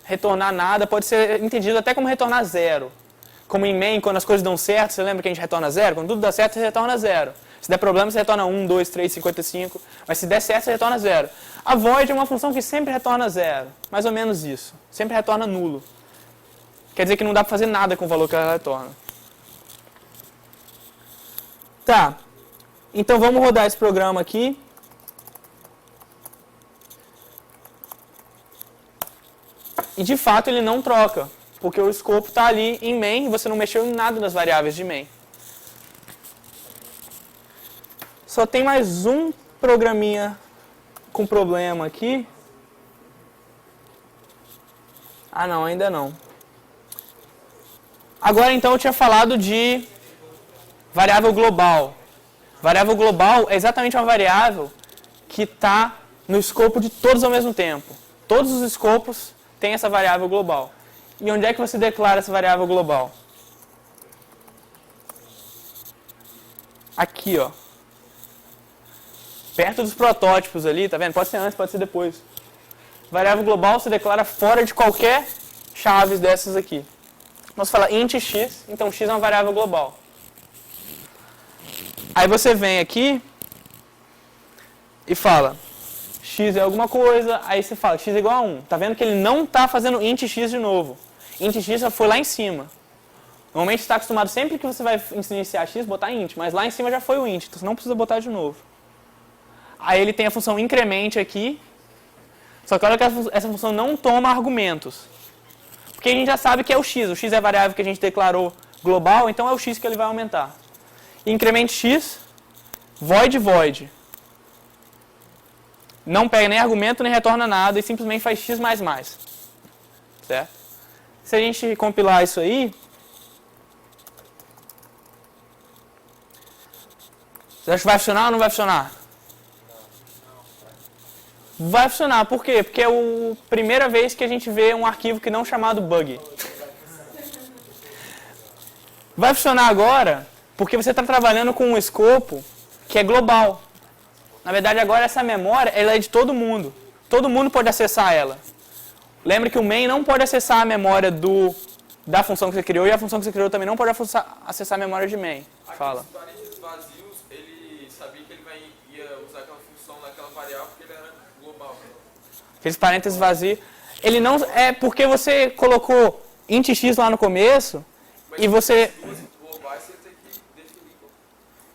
Retornar nada pode ser entendido até como retornar zero. Como em main, quando as coisas dão certo, você lembra que a gente retorna zero? Quando tudo dá certo, você retorna zero. Se der problema, você retorna 1, 2, 3, 55. Mas se der certo, você retorna zero. A void é uma função que sempre retorna zero. Mais ou menos isso. Sempre retorna nulo. Quer dizer que não dá para fazer nada com o valor que ela retorna. Tá. Então vamos rodar esse programa aqui. E de fato ele não troca, porque o escopo está ali em main e você não mexeu em nada nas variáveis de main. Só tem mais um programinha com problema aqui. Ah não, ainda não. Agora então eu tinha falado de variável global. Variável global é exatamente uma variável que está no escopo de todos ao mesmo tempo. Todos os escopos têm essa variável global. E onde é que você declara essa variável global? Aqui, ó. Perto dos protótipos ali, tá vendo? Pode ser antes, pode ser depois. Variável global se declara fora de qualquer chave dessas aqui. Nós falamos int x, então x é uma variável global. Aí você vem aqui e fala x é alguma coisa, aí você fala x é igual a 1. Tá vendo que ele não está fazendo int x de novo. Int x já foi lá em cima. Normalmente você está acostumado sempre que você vai iniciar x, botar int, mas lá em cima já foi o int, então você não precisa botar de novo. Aí ele tem a função increment aqui, só que olha que essa função não toma argumentos. Porque a gente já sabe que é o x é a variável que a gente declarou global, então é o x que ele vai aumentar. Increment x, void void. Não pega nem argumento, nem retorna nada, e simplesmente faz x mais mais. Certo? Se a gente compilar isso aí, você acha que vai funcionar ou não vai funcionar? Vai funcionar, por quê? Porque é a primeira vez que a gente vê um arquivo que não é chamado bug. Vai funcionar agora porque você está trabalhando com um escopo que é global. Na verdade, agora essa memória ela é de todo mundo. Todo mundo pode acessar ela. Lembre que o main não pode acessar a memória da função que você criou e a função que você criou também não pode acessar a memória de main. Fala. Aqueles parênteses vazios, ele sabia que ele ia usar aquela função naquela variável porque ele era global. Né? Aqueles parênteses vazios. Ele não é porque você colocou int x lá no começo. Mas E você... globais você tem que definir.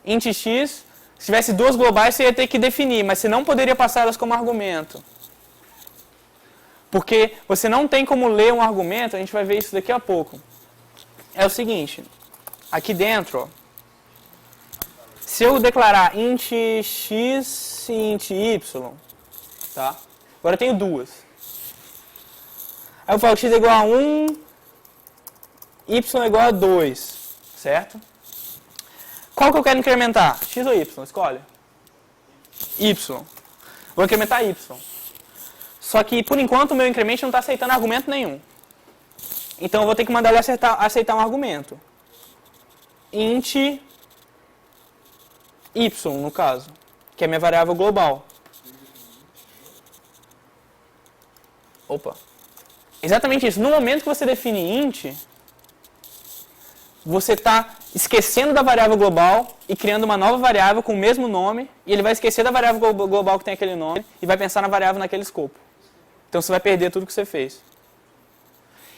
int x, se tivesse duas globais você ia ter que definir, mas você não poderia passar elas como argumento. Porque você não tem como ler um argumento, a gente vai ver isso daqui a pouco. É o seguinte, aqui dentro, ó, se eu declarar int x e int y, tá? Agora eu tenho duas. Aí eu falo x é igual a 1, y é igual a 2, certo? Qual que eu quero incrementar? X ou y? Escolhe. Y. Vou incrementar y. Só que, por enquanto, o meu increment não está aceitando argumento nenhum. Então, eu vou ter que mandar ele aceitar um argumento. Int y, no caso, que é minha variável global. Opa. Exatamente isso. No momento que você define int, você está esquecendo da variável global e criando uma nova variável com o mesmo nome, e ele vai esquecer da variável global que tem aquele nome e vai pensar na variável naquele escopo. Então você vai perder tudo que você fez.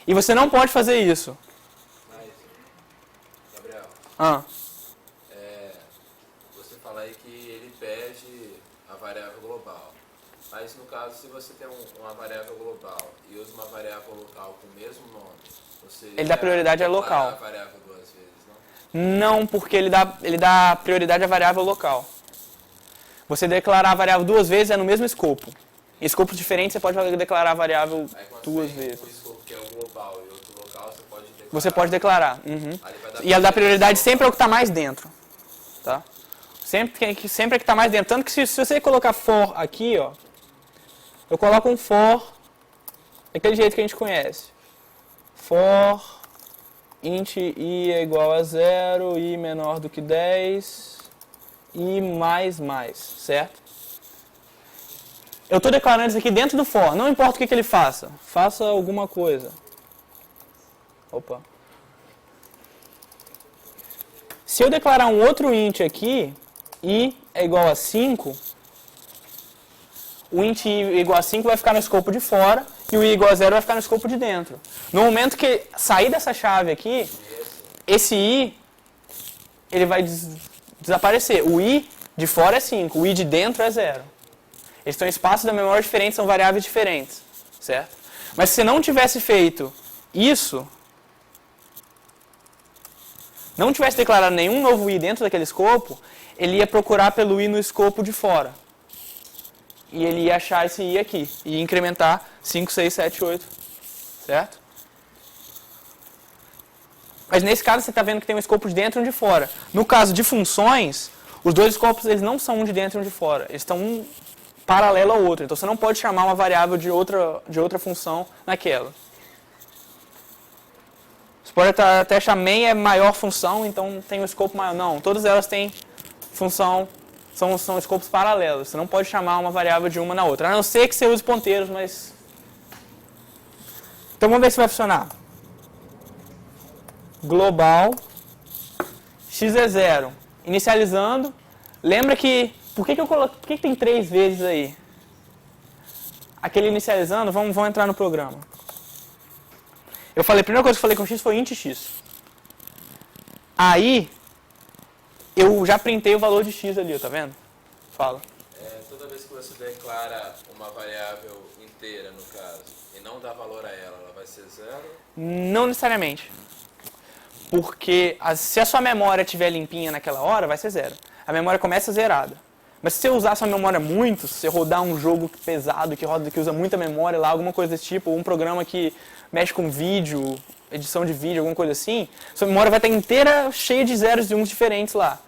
E você não pode fazer isso. Mas, Gabriel, você fala aí que ele perde a variável global. Mas no caso, se você tem uma variável global e usa uma variável local com o mesmo nome, você Ele dá prioridade à local. a variável duas vezes, não? Não, porque ele dá prioridade à variável local. Você declarar a variável duas vezes é no mesmo escopo. Em escopos diferentes você pode declarar a variável Aí quando duas você tem vezes. um escopo que é o global e outro local, você pode declarar. Você pode declarar. Uhum. Aí ele vai dar E ela dá prioridade sempre ao que está mais dentro. Tá? Sempre é que está mais dentro. Tanto que se você colocar for aqui, ó, eu coloco um for daquele jeito que a gente conhece. For int i é igual a 0, i menor do que 10, i mais, certo? Eu estou declarando isso aqui dentro do for, não importa o que ele faça. Faça alguma coisa. Opa. Se eu declarar um outro int aqui, i é igual a 5, o int i igual a 5 vai ficar no escopo de fora e o i igual a 0 vai ficar no escopo de dentro. No momento que sair dessa chave aqui, esse i ele vai desaparecer. O i de fora é 5, o i de dentro é 0. Eles estão em espaços da memória diferentes, são variáveis diferentes, certo? Mas se você não tivesse feito isso, não tivesse declarado nenhum novo i dentro daquele escopo, ele ia procurar pelo i no escopo de fora. E ele ia achar esse i aqui. E ia incrementar 5, 6, 7, 8. Certo? Mas nesse caso você está vendo que tem um escopo de dentro e um de fora. No caso de funções, os dois escopos eles não são um de dentro e um de fora. Eles estão um paralelo ao outro. Então você não pode chamar uma variável de outra função naquela. Você pode até achar main é maior função, então tem um escopo maior. Não, todas elas têm função, são escopos paralelos. Você não pode chamar uma variável de uma na outra. A não ser que você use ponteiros, mas... Então vamos ver se vai funcionar. Global, x é 0. Inicializando. Lembra que... Por que tem 3 vezes aí? Aquele inicializando, vamos entrar no programa. A primeira coisa que eu falei com x foi int x. Aí, eu já printei o valor de x ali, tá vendo? Fala. Toda vez que você declara uma variável inteira, no caso, e não dá valor a ela vai ser 0? Não necessariamente. Porque se a sua memória estiver limpinha naquela hora, vai ser 0. A memória começa zerada. Mas se você usar a sua memória muito, se você rodar um jogo pesado, que usa muita memória lá, alguma coisa desse tipo, ou um programa que mexe com vídeo, edição de vídeo, alguma coisa assim, sua memória vai estar inteira cheia de zeros e uns diferentes lá.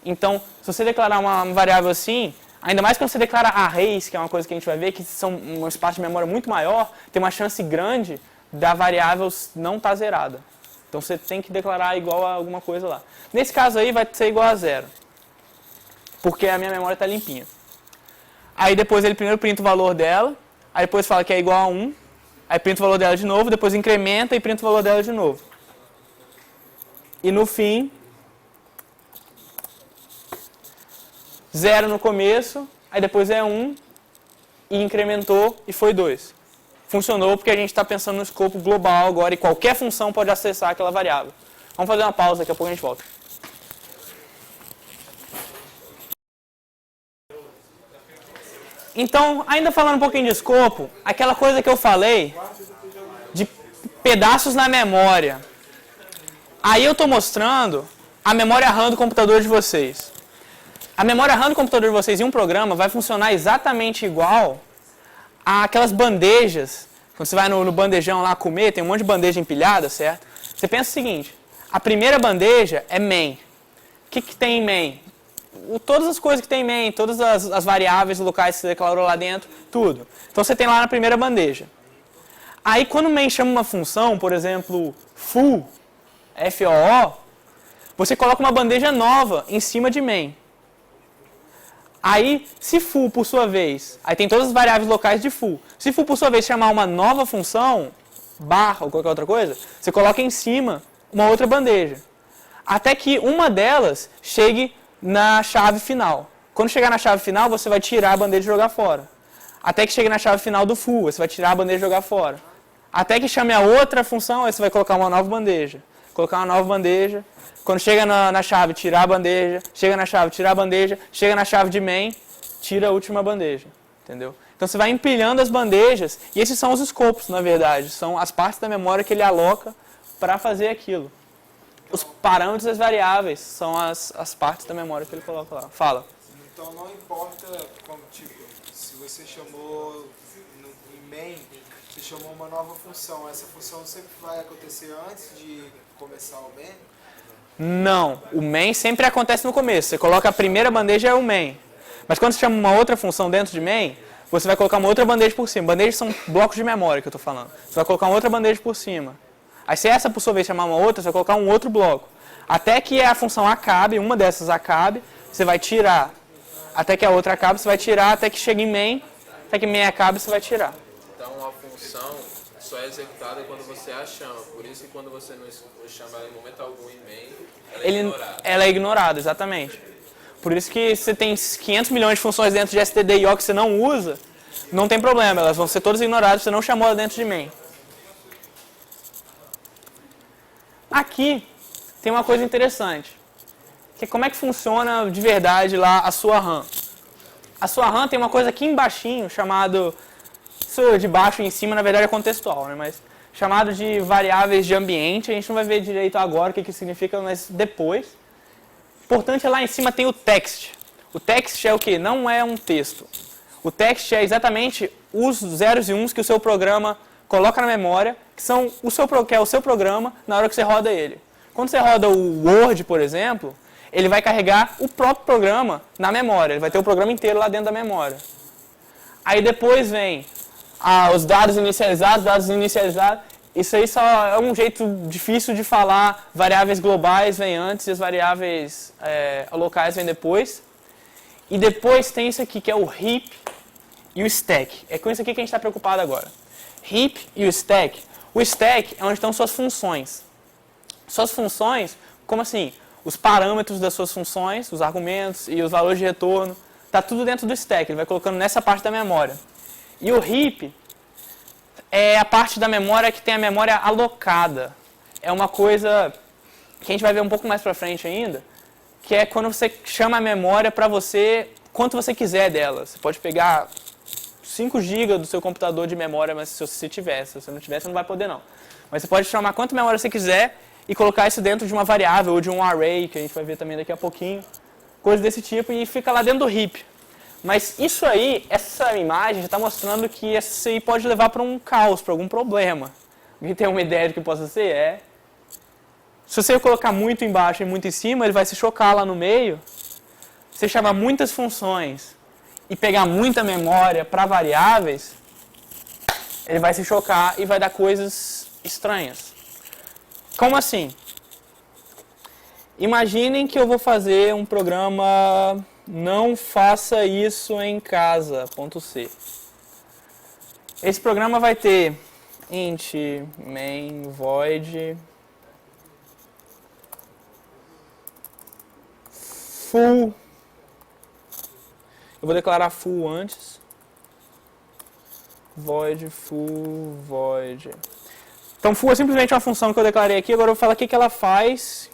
Então, se você declarar uma variável assim, ainda mais quando você declara arrays, que é uma coisa que a gente vai ver, que são um espaço de memória muito maior, tem uma chance grande da variável não estar zerada. Então você tem que declarar igual a alguma coisa lá. Nesse caso aí vai ser igual a 0. Porque a minha memória está limpinha. Aí depois ele primeiro printa o valor dela, aí depois fala que é igual a 1, aí printa o valor dela de novo, depois incrementa e printa o valor dela de novo. E no fim, 0 no começo, aí depois é 1, e incrementou e foi 2. Funcionou porque a gente está pensando no escopo global agora e qualquer função pode acessar aquela variável. Vamos fazer uma pausa, daqui a pouco a gente volta. Então, ainda falando um pouquinho de escopo, aquela coisa que eu falei de pedaços na memória. Aí eu estou mostrando a memória RAM do computador de vocês. A memória RAM do computador de vocês em um programa vai funcionar exatamente igual àquelas bandejas. Quando você vai no bandejão lá comer, tem um monte de bandeja empilhada, certo? Você pensa o seguinte, a primeira bandeja é main. O que tem em main? Todas as coisas que tem em main, todas as variáveis locais que você declarou lá dentro, tudo. Então você tem lá na primeira bandeja. Aí quando o main chama uma função, por exemplo, foo, F-O-O, você coloca uma bandeja nova em cima de main. Aí, se foo, por sua vez, aí tem todas as variáveis locais de foo. Se foo, por sua vez, chamar uma nova função, barra ou qualquer outra coisa, você coloca em cima uma outra bandeja. Até que uma delas chegue na chave final. Quando chegar na chave final, você vai tirar a bandeja e jogar fora. Até que chegue na chave final do foo, você vai tirar a bandeja e jogar fora. Até que chame a outra função, aí você vai colocar uma nova bandeja. Colocar uma nova bandeja. Quando chega na chave, tirar a bandeja. Chega na chave, tirar a bandeja. Chega na chave de main, tira a última bandeja. Entendeu? Então você vai empilhando as bandejas, e esses são os escopos, na verdade, são as partes da memória que ele aloca para fazer aquilo. Os parâmetros das variáveis são as partes da memória que ele coloca lá. Fala. Então não importa como, tipo, se você chamou em main, você chamou uma nova função, essa função sempre vai acontecer antes de começar o main? Não, o main sempre acontece no começo. Você coloca a primeira bandeja é o main. Mas quando você chama uma outra função dentro de main, você vai colocar uma outra bandeja por cima. Bandejas são blocos de memória que eu estou falando. Você vai colocar uma outra bandeja por cima. Aí se essa por sua vez chamar uma outra, você vai colocar um outro bloco. Até que a função acabe, uma dessas acabe, você vai tirar. Até que a outra acabe, você vai tirar, até que chegue em main. Até que main acabe, você vai tirar. Então a função só é executada quando você a chama. Por isso que quando você não chama ela em momento algum em main, ela é ignorada. Ela é ignorada, exatamente. Por isso que você tem 500 milhões de funções dentro de stdio que você não usa, não tem problema, elas vão ser todas ignoradas, você não chamou ela dentro de main. Aqui tem uma coisa interessante, que é como é que funciona de verdade lá a sua RAM. A sua RAM tem uma coisa aqui embaixinho, chamado, isso de baixo e em cima na verdade é contextual, né? Mas chamado de variáveis de ambiente, a gente não vai ver direito agora o que significa, mas depois. Importante é lá em cima tem o text. O text é o que? Não é um texto. O text é exatamente os zeros e uns que o seu programa coloca na memória, que é o seu programa na hora que você roda ele. Quando você roda o Word, por exemplo, ele vai carregar o próprio programa na memória. Ele vai ter o programa inteiro lá dentro da memória. Aí depois vem os dados inicializados. Isso aí só é um jeito difícil de falar. Variáveis globais vêm antes e as variáveis locais vêm depois. E depois tem isso aqui, que é o heap e o stack. É com isso aqui que a gente está preocupado agora. Heap e o stack. O stack é onde estão suas funções. Suas funções, como assim? Os parâmetros das suas funções, os argumentos e os valores de retorno, está tudo dentro do stack. Ele vai colocando nessa parte da memória. E o heap é a parte da memória que tem a memória alocada. É uma coisa que a gente vai ver um pouco mais pra frente ainda, que é quando você chama a memória para você, quanto você quiser dela. Você pode pegar 5 GB do seu computador de memória, mas se você tiver, se você não tiver, você não vai poder não. Mas você pode chamar quanta memória você quiser e colocar isso dentro de uma variável ou de um array, que a gente vai ver também daqui a pouquinho. Coisa desse tipo, e fica lá dentro do heap. Mas isso aí, essa imagem já está mostrando que isso aí pode levar para um caos, para algum problema. Alguém tem uma ideia do que possa ser? Se você colocar muito embaixo e muito em cima, ele vai se chocar lá no meio. Se você chamar muitas funções e pegar muita memória para variáveis, ele vai se chocar e vai dar coisas estranhas. Como assim? Imaginem que eu vou fazer um programa... Não faça isso em casa, .c. Esse programa vai ter int main void full. Eu vou declarar full antes. Void full void. Então full é simplesmente uma função que eu declarei aqui. Agora eu vou falar o que ela faz.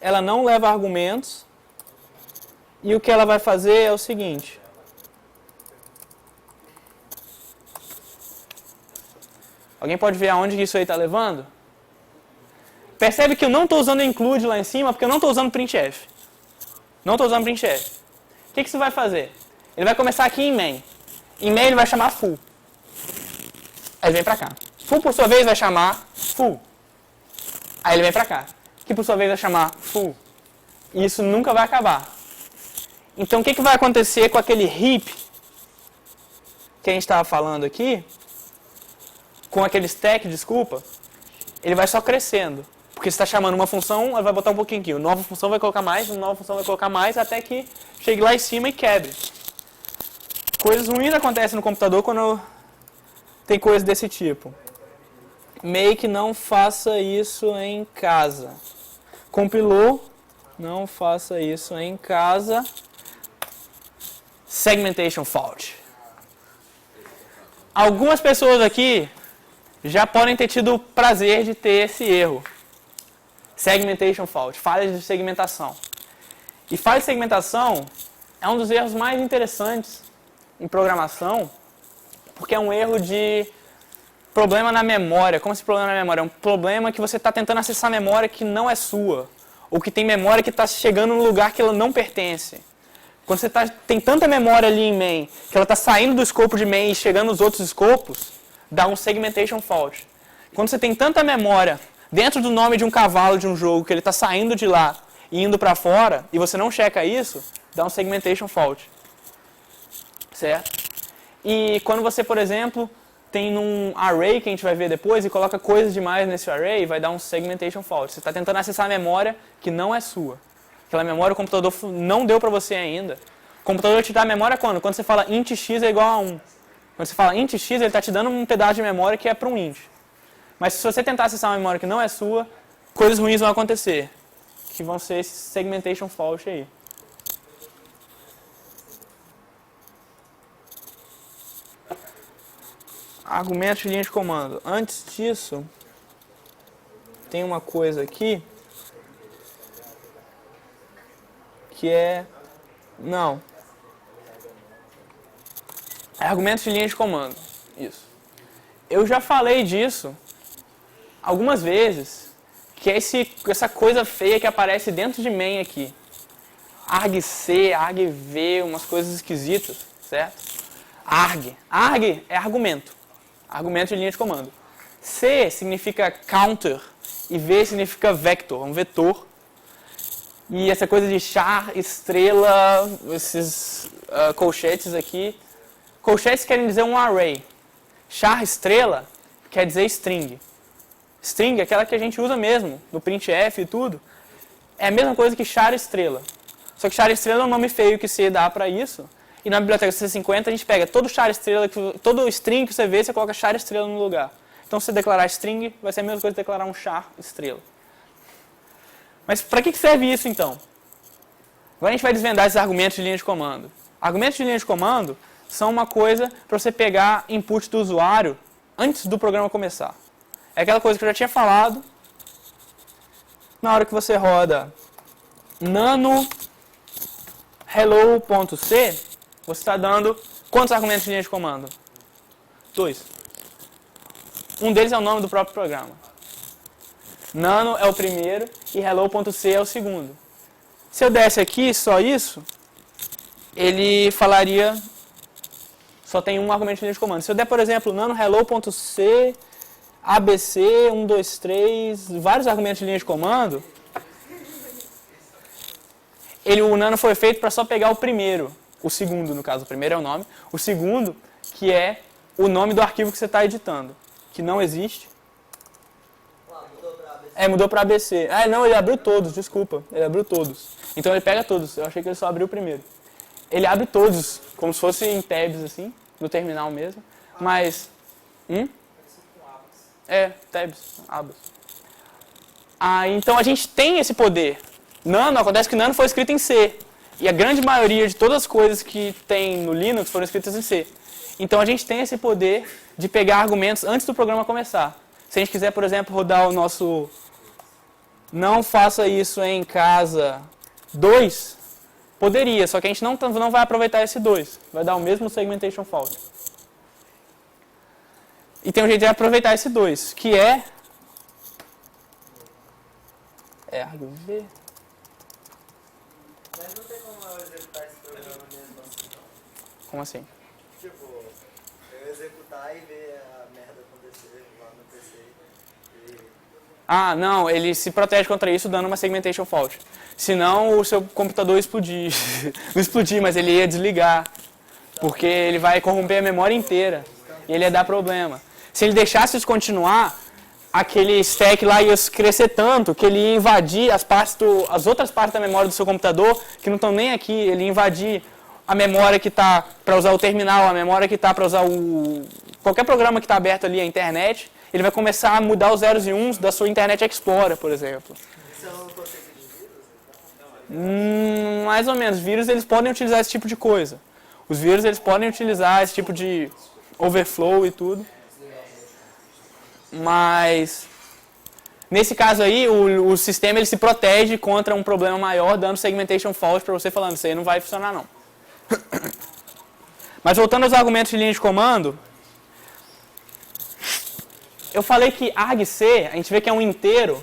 Ela não leva argumentos. E o que ela vai fazer é o seguinte. Alguém pode ver aonde isso aí está levando? Percebe que eu não estou usando include lá em cima, porque eu não estou usando printf. Não estou usando printf. O que isso vai fazer? Ele vai começar aqui em main. Em main ele vai chamar full. Aí ele vem para cá. Full, por sua vez, vai chamar full. Aí ele vem para cá. Que, por sua vez, vai chamar full. E isso nunca vai acabar. Então, o que vai acontecer com aquele heap que a gente estava falando aqui? Com aquele stack, desculpa. Ele vai só crescendo. Porque você está chamando uma função, ela vai botar um pouquinho aqui. Uma nova função vai colocar mais, uma nova função vai colocar mais, até que chegue lá em cima e quebre. Coisas ruins acontecem no computador quando tem coisas desse tipo. Make não faça isso em casa. Compilou, não faça isso em casa. Segmentation fault. Algumas pessoas aqui já podem ter tido o prazer de ter esse erro. Segmentation fault, falha de segmentação. E falha de segmentação é um dos erros mais interessantes em programação porque é um erro de problema na memória. Como esse problema na memória? É um problema que você está tentando acessar memória que não é sua. Ou que tem memória que está chegando num lugar que ela não pertence. Quando você tem tanta memória ali em main, que ela está saindo do escopo de main e chegando nos outros escopos, dá um segmentation fault. Quando você tem tanta memória dentro do nome de um cavalo de um jogo, que ele está saindo de lá e indo para fora, e você não checa isso, dá um segmentation fault. Certo? E quando você, por exemplo, tem num array, que a gente vai ver depois, e coloca coisas demais nesse array, vai dar um segmentation fault. Você está tentando acessar a memória que não é sua. Aquela memória o computador não deu para você ainda. O computador te dá a memória quando? Quando você fala int x é igual a 1. Quando você fala int x, ele está te dando um pedaço de memória que é para um int. Mas se você tentar acessar uma memória que não é sua, coisas ruins vão acontecer. Que vão ser esse segmentation fault aí. Argumentos de linha de comando. Antes disso, tem uma coisa aqui que é... Não. Argumentos de linha de comando. Isso. Eu já falei disso algumas vezes, que é essa coisa feia que aparece dentro de main aqui. argc, argv, umas coisas esquisitas, certo? Arg. Arg é argumento. Argumento de linha de comando. C significa counter e V significa vector, um vetor. E essa coisa de char, estrela, esses colchetes aqui. Colchetes querem dizer um array. Char, estrela, quer dizer string. String é aquela que a gente usa mesmo, no printf e tudo. É a mesma coisa que char, estrela. Só que char, estrela é um nome feio que C dá para isso. E na biblioteca C50 a gente pega todo char estrela, todo string que você vê, você coloca char estrela no lugar. Então se você declarar string, vai ser a mesma coisa que declarar um char estrela. Mas para que serve isso então? Agora a gente vai desvendar esses argumentos de linha de comando. Argumentos de linha de comando são uma coisa para você pegar input do usuário antes do programa começar. É aquela coisa que eu já tinha falado. Na hora que você roda nano hello.c, você está dando quantos argumentos de linha de comando? 2. Um deles é o nome do próprio programa. Nano é o primeiro e hello.c é o segundo. Se eu desse aqui só isso, ele falaria, só tem um argumento de linha de comando. Se eu der, por exemplo, nano hello.c, abc, 1, 2, 3, vários argumentos de linha de comando, o nano foi feito para só pegar o primeiro. O segundo, no caso, o primeiro é o nome. O segundo, que é o nome do arquivo que você está editando, que não existe. Mudou para ABC. Não, ele abriu todos, desculpa. Ele abriu todos. Então ele pega todos. Eu achei que ele só abriu o primeiro. Ele abre todos, como se fosse em tabs, assim, no terminal mesmo. Mas... tabs, abas. Então a gente tem esse poder. Nano, acontece que Nano foi escrito em C. E a grande maioria de todas as coisas que tem no Linux foram escritas em C. Então a gente tem esse poder de pegar argumentos antes do programa começar. Se a gente quiser, por exemplo, rodar o nosso não faça isso em casa 2, poderia, só que a gente não vai aproveitar esse 2. Vai dar o mesmo segmentation fault. E tem um jeito de aproveitar esse 2, que é argv. Mas não tem como eu executar esse programa mesmo assim, não? Como assim? Tipo, eu executar e ver a merda acontecer lá no PC. Não, ele se protege contra isso dando uma segmentation fault. Senão o seu computador explodir. Não explodir, mas ele ia desligar. Porque ele vai corromper a memória inteira. E ele ia dar problema. Se ele deixasse isso continuar, aquele stack lá ia crescer tanto que ele ia invadir as outras partes da memória do seu computador que não estão nem aqui. Ele ia invadir a memória que está para usar o terminal, a memória que está para usar qualquer programa que está aberto ali, a internet. Ele vai começar a mudar os zeros e uns da sua Internet Explorer, por exemplo. Isso não consegue de vírus? Mais ou menos. Vírus, eles podem utilizar esse tipo de coisa. Os vírus, eles podem utilizar esse tipo de overflow e tudo. Mas, nesse caso aí, o sistema ele se protege contra um problema maior, dando segmentation fault para você falando, isso aí não vai funcionar não. Mas voltando aos argumentos de linha de comando, eu falei que argc, a gente vê que é um inteiro,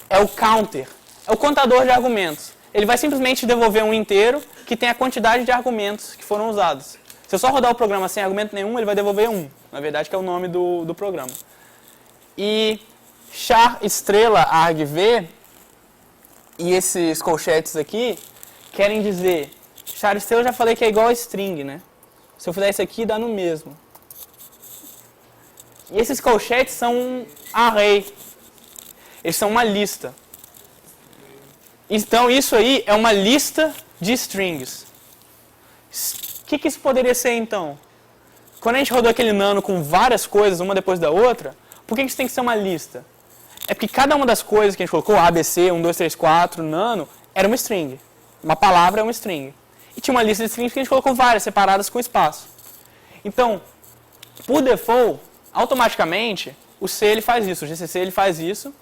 é o counter, é o contador de argumentos. Ele vai simplesmente devolver um inteiro que tem a quantidade de argumentos que foram usados. Se eu só rodar o programa sem argumento nenhum, ele vai devolver 1. Na verdade, que é o nome do programa. E char estrela argv e esses colchetes aqui querem dizer... Char estrela eu já falei que é igual a string, né? Se eu fizer isso aqui, dá no mesmo. E esses colchetes são um array. Eles são uma lista. Então, isso aí é uma lista de strings. O que isso poderia ser, então? Quando a gente rodou aquele nano com várias coisas, uma depois da outra, por que isso tem que ser uma lista? É porque cada uma das coisas que a gente colocou, ABC, 1, 2, 3, 4, nano, era uma string. Uma palavra é uma string. E tinha uma lista de strings que a gente colocou várias, separadas com espaço. Então, por default, automaticamente, o C ele faz isso, o GCC ele faz isso,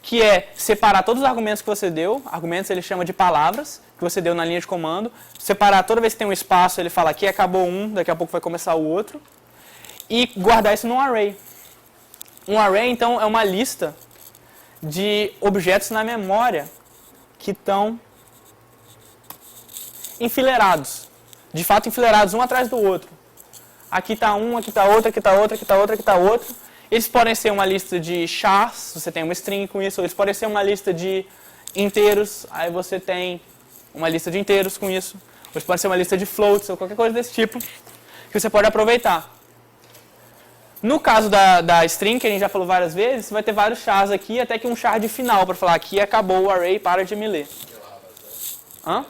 que é separar todos os argumentos que você deu, argumentos ele chama de palavras, que você deu na linha de comando, separar toda vez que tem um espaço, ele fala aqui acabou um, daqui a pouco vai começar o outro, e guardar isso num array. Um array, então, é uma lista de objetos na memória que estão enfileirados, de fato enfileirados um atrás do outro. Aqui está um, aqui está outro, aqui está outro, aqui está outro, aqui está outro. Eles podem ser uma lista de chars, você tem uma string com isso, ou eles podem ser uma lista de inteiros, aí você tem uma lista de inteiros com isso. Ou eles podem ser uma lista de floats, ou qualquer coisa desse tipo, que você pode aproveitar. No caso da string, que a gente já falou várias vezes, você vai ter vários chars aqui, até que um char de final, para falar aqui acabou o array, para de me ler. Hã?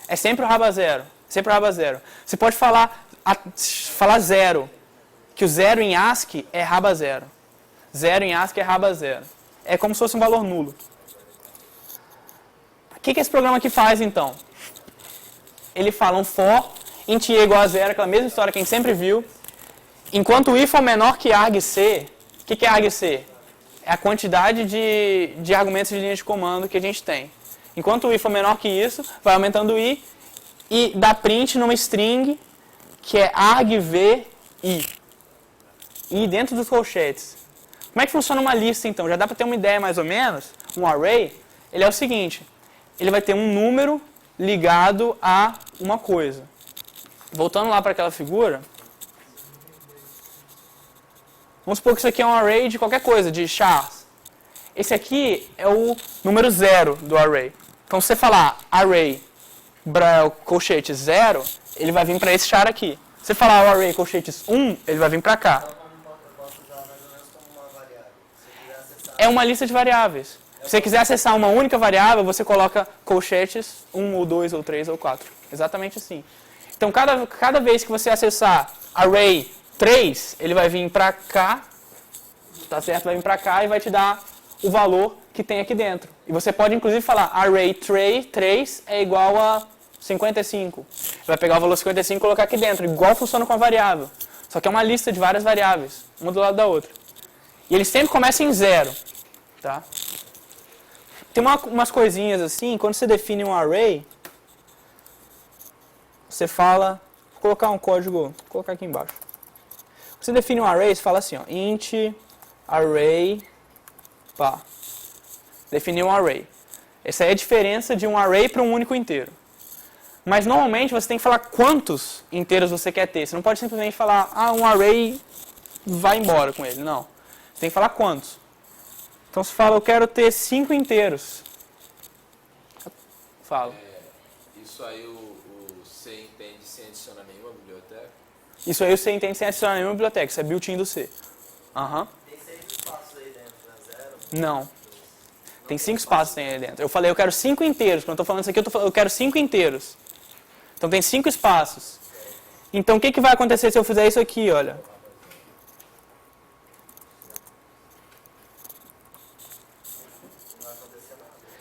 É sempre o raba zero. Sempre o raba zero. Você pode falar zero, que o zero em ASCII é raba zero. Zero em ASCII é raba zero. É como se fosse um valor nulo. O que esse programa aqui faz, então? Ele fala um for, int i igual a zero, aquela mesma história que a gente sempre viu. Enquanto o if for menor que argc, o que é argc? É a quantidade de argumentos de linha de comando que a gente tem. Enquanto o i for menor que isso, vai aumentando o i e dá print numa string que é argv i. I dentro dos colchetes. Como é que funciona uma lista, então? Já dá para ter uma ideia mais ou menos? Um array, ele é o seguinte, ele vai ter um número ligado a uma coisa. Voltando lá para aquela figura, vamos supor que isso aqui é um array de qualquer coisa, de chars. Esse aqui é o número 0 do array. Então, se você falar array colchetes 0, ele vai vir para esse char aqui. Se você falar o array colchetes 1, ele vai vir para cá. É uma lista de variáveis. Se você quiser acessar uma única variável, você coloca colchetes 1, ou 2, ou 3, ou 4. Exatamente assim. Então, cada vez que você acessar array 3, ele vai vir para cá, tá certo? Vai vir para cá e vai te dar o valor que tem aqui dentro. E você pode, inclusive, falar array 3 é igual a 55. Vai pegar o valor 55 e colocar aqui dentro, igual funciona com a variável. Só que é uma lista de várias variáveis, uma do lado da outra. E ele sempre começa em 0. Tá? Tem umas coisinhas assim, quando você define um array, você fala, vou colocar um código, vou colocar aqui embaixo. Você define um array, você fala assim, ó, int array, pá. Definiu um array. Essa é a diferença de um array para um único inteiro. Mas normalmente você tem que falar quantos inteiros você quer ter. Você não pode simplesmente falar, um array, vai embora com ele. Não. Você tem que falar quantos. Então você fala, eu quero ter 5 inteiros. Fala. Isso aí o C entende sem adicionar nenhuma biblioteca? Isso aí o C entende sem adicionar nenhuma biblioteca. Isso é built-in do C. Tem 6 espaços aí dentro, né? 0? Não. Tem 5 espaços aí dentro. Eu falei, eu quero 5 inteiros. Quando eu estou falando isso aqui, eu quero 5 inteiros. Então tem 5 espaços. Então o que vai acontecer se eu fizer isso aqui, olha?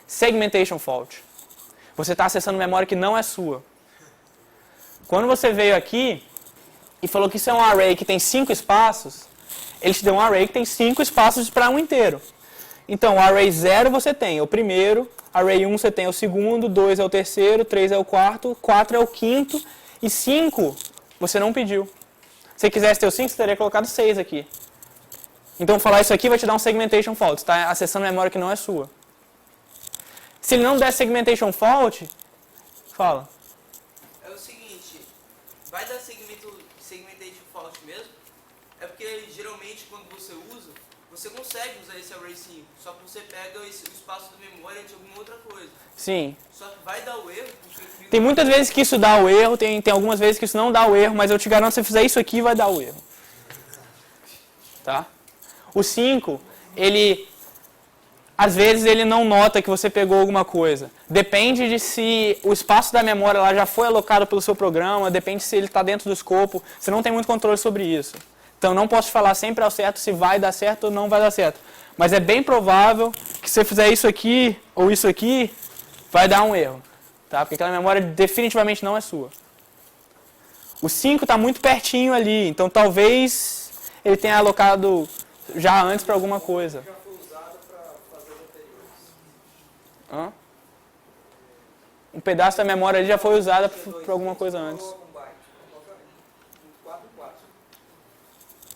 Segmentation fault. Você está acessando memória que não é sua. Quando você veio aqui e falou que isso é um array que tem 5 espaços, ele te deu um array que tem 5 espaços para um inteiro. Então, o array 0 você tem o primeiro, array 1 você tem o segundo, 2 é o terceiro, 3 é o quarto, 4 é o quinto, e 5 Você não pediu. Se quisesse ter o 5, você teria colocado 6 aqui. Então falar isso aqui vai te dar um segmentation fault. Você está acessando a memória que não é sua. Se ele não der segmentation fault, fala. É o seguinte, vai dar segmentation fault mesmo? É porque geralmente quando você usa, você consegue usar esse array 5, só que você pega o espaço da memória de alguma outra coisa. Sim. Só que vai dar o erro. Tem muitas vezes que isso dá o erro, tem algumas vezes que isso não dá o erro, mas eu te garanto que se você fizer isso aqui vai dar o erro. Tá? O 5, ele... Às vezes ele não nota que você pegou alguma coisa. Depende de se o espaço da memória lá já foi alocado pelo seu programa, depende se ele está dentro do escopo. Você não tem muito controle sobre isso. Então não posso falar sempre ao certo se vai dar certo ou não vai dar certo. Mas é bem provável que se você fizer isso aqui ou isso aqui, vai dar um erro. Tá? Porque aquela memória definitivamente não é sua. O 5 está muito pertinho ali, então talvez ele tenha alocado já antes para alguma coisa. Um pedaço da memória ali já foi usada para alguma coisa antes.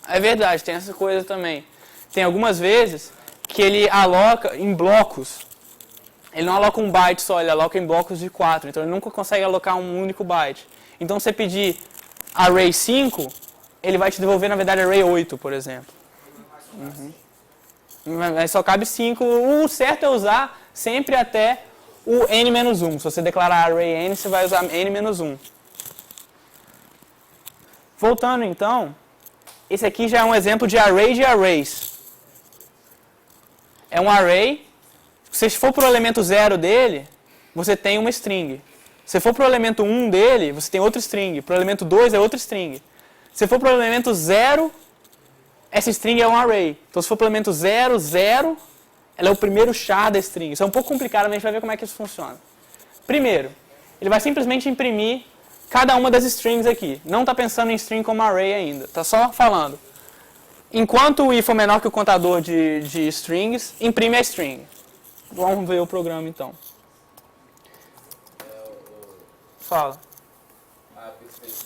É verdade, tem essa coisa também. Tem algumas vezes que ele aloca em blocos. Ele não aloca um byte só, ele aloca em blocos de 4. Então ele nunca consegue alocar um único byte. Então se você pedir array 5, ele vai te devolver, na verdade, array 8, por exemplo. Mas só cabe 5. O certo é usar sempre até o n-1. Se você declarar array n, você vai usar n-1. Voltando então, esse aqui já é um exemplo de array de arrays. É um array, se for para o elemento 0 dele, você tem uma string. Se for para o elemento 1 dele, você tem outra string. Para o elemento 2 é outra string. Se for para o elemento 0, essa string é um array. Então se for para o elemento 0, 0, ela é o primeiro char da string. Isso é um pouco complicado, mas a gente vai ver como é que isso funciona. Primeiro, ele vai simplesmente imprimir cada uma das strings aqui. Não está pensando em string como array ainda. Está só falando. Enquanto o i for menor que o contador de strings, imprime a string. Vamos ver o programa então. Fala. Ah, perfeito.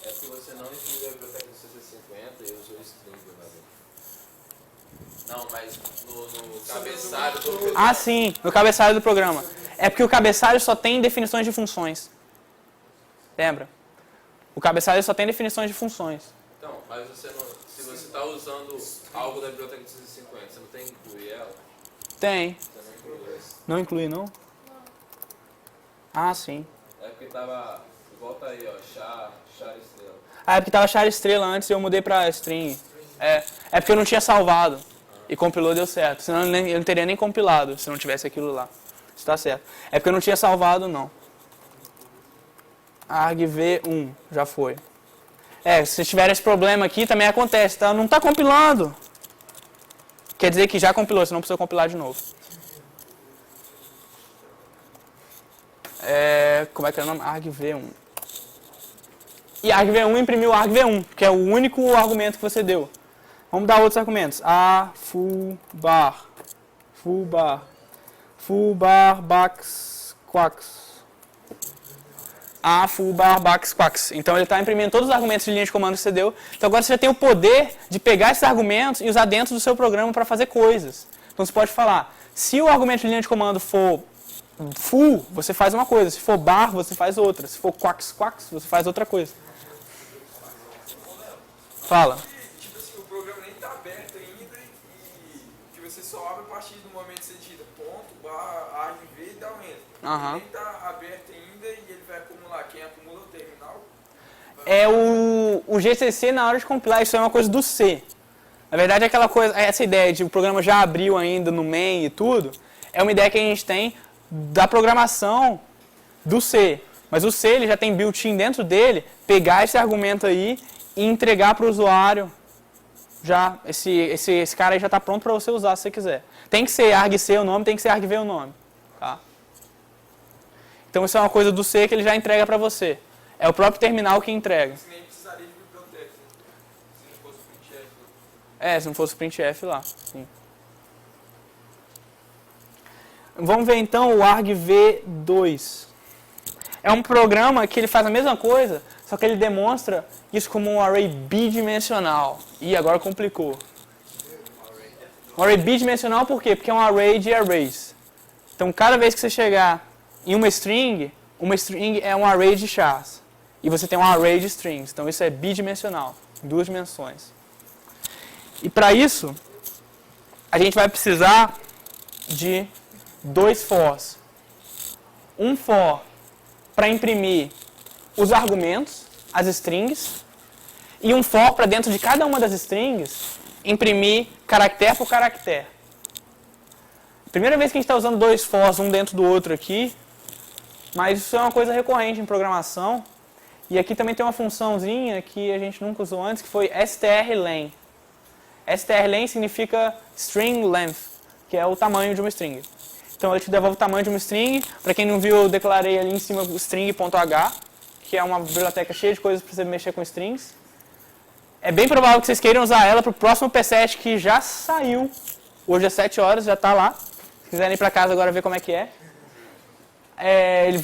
É porque você não incluiu a biblioteca do CC50 e usou string, não, mas no cabeçalho do programa. Ah, sim, no cabeçalho do programa. É porque o cabeçalho só tem definições de funções. Lembra? O cabeçalho só tem definições de funções. Então, mas você não, se você está usando algo da biblioteca do CC50, você não tem que incluir ela? Tem. Você não incluiu essa? Não inclui, não? Ah, sim. É porque tava, volta aí, ó, char estrela. Ah, é porque tava char estrela antes e eu mudei pra string. É porque eu não tinha salvado. E compilou, deu certo. Senão eu não teria nem compilado se não tivesse aquilo lá. Isso tá certo. É porque eu não tinha salvado, não. argv1, já foi. Se tiver esse problema aqui, também acontece, tá? Não tá compilando. Quer dizer que já compilou, você não precisa compilar de novo. Como é que é o nome? argv1. E argv1 imprimiu argv1, que é o único argumento que você deu. Vamos dar outros argumentos. Foobar, bax, quax. Foobar, bax, quax. Então ele está imprimindo todos os argumentos de linha de comando que você deu. Então agora você já tem o poder de pegar esses argumentos e usar dentro do seu programa para fazer coisas. Então você pode falar, se o argumento de linha de comando for foo, você faz uma coisa. Se for bar, você faz outra. Se for quax, você faz outra coisa. Fala. Tipo assim, o programa nem está aberto ainda e que você só abre a partir do momento que você digita ponto, barra, argv e dá um enter. Aham. Nem está aberto ainda e ele vai acumular. Quem acumula o terminal? É o GCC na hora de compilar, isso é uma coisa do C. Na verdade, aquela coisa, essa ideia de o programa já abriu ainda no main e tudo, é uma ideia que a gente tem da programação do C. Mas o C ele já tem built-in dentro dele, pegar esse argumento aí e entregar para o usuário. Já, esse cara aí já está pronto para você usar se você quiser. Tem que ser argc o nome, tem que ser argv o nome. Tá? Então isso é uma coisa do C que ele já entrega para você. É o próprio terminal que entrega. Você nem precisaria de biblioteca, se não fosse o printf. Se não fosse o printf lá. Sim. Vamos ver então o argv2. é um programa que ele faz a mesma coisa, só que ele demonstra isso como um array bidimensional. E agora complicou. Um array bidimensional por quê? Porque é um array de arrays. Então, cada vez que você chegar em uma string é um array de chars. E você tem um array de strings. Então, isso é bidimensional, em 2 dimensões. E para isso, a gente vai precisar de 2 fors. Um for para imprimir os argumentos, as strings, e um for para dentro de cada uma das strings imprimir caractere por caractere. Primeira vez que a gente está usando 2 fors um dentro do outro aqui, mas isso é uma coisa recorrente em programação. E aqui também tem uma funçãozinha que a gente nunca usou antes, que foi strlen. Strlen significa string length, que é o tamanho de uma string. Então ele te devolve o tamanho de uma string. Para quem não viu, eu declarei ali em cima o string.h, que é uma biblioteca cheia de coisas para você mexer com strings. É bem provável que vocês queiram usar ela para o próximo P7 que já saiu. Hoje é 7 horas, já está lá. Se quiserem ir para casa agora ver como é que é.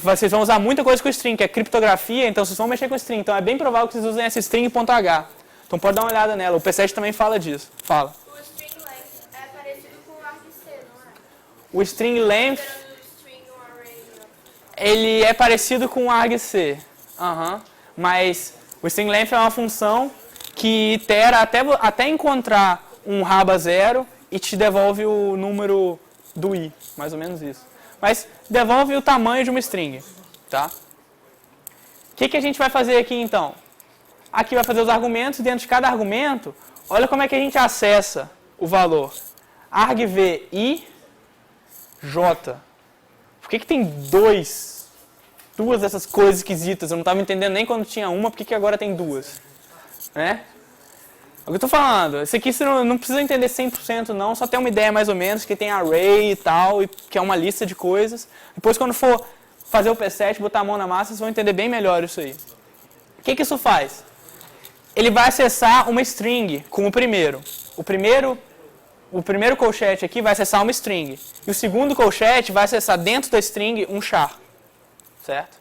Vocês vão usar muita coisa com string, que é criptografia, então vocês vão mexer com string. Então é bem provável que vocês usem essa string.h. Então pode dar uma olhada nela. O P7 também fala disso. Fala. O string length é parecido com o argc, não é? O string length, Considerando o string um array, né? ele é parecido com o argc. Mas o string length é uma função que itera até encontrar um raba 0 e te devolve o número do i. Mais ou menos isso. Mas devolve o tamanho de uma string. Tá? O que a gente vai fazer aqui então? Aqui vai fazer os argumentos, e dentro de cada argumento, olha como é que a gente acessa o valor. argv i j. Por que tem duas dessas coisas esquisitas? Eu não estava entendendo nem quando tinha uma, por que agora tem duas? Né? É o que eu estou falando. Isso aqui você não precisa entender 100% não, só ter uma ideia mais ou menos, que tem array e tal, e que é uma lista de coisas. Depois quando for fazer o P7, botar a mão na massa, vocês vão entender bem melhor isso aí. O que isso faz? Ele vai acessar uma string com o primeiro. O primeiro colchete aqui vai acessar uma string. E o segundo colchete vai acessar dentro da string um char. Certo?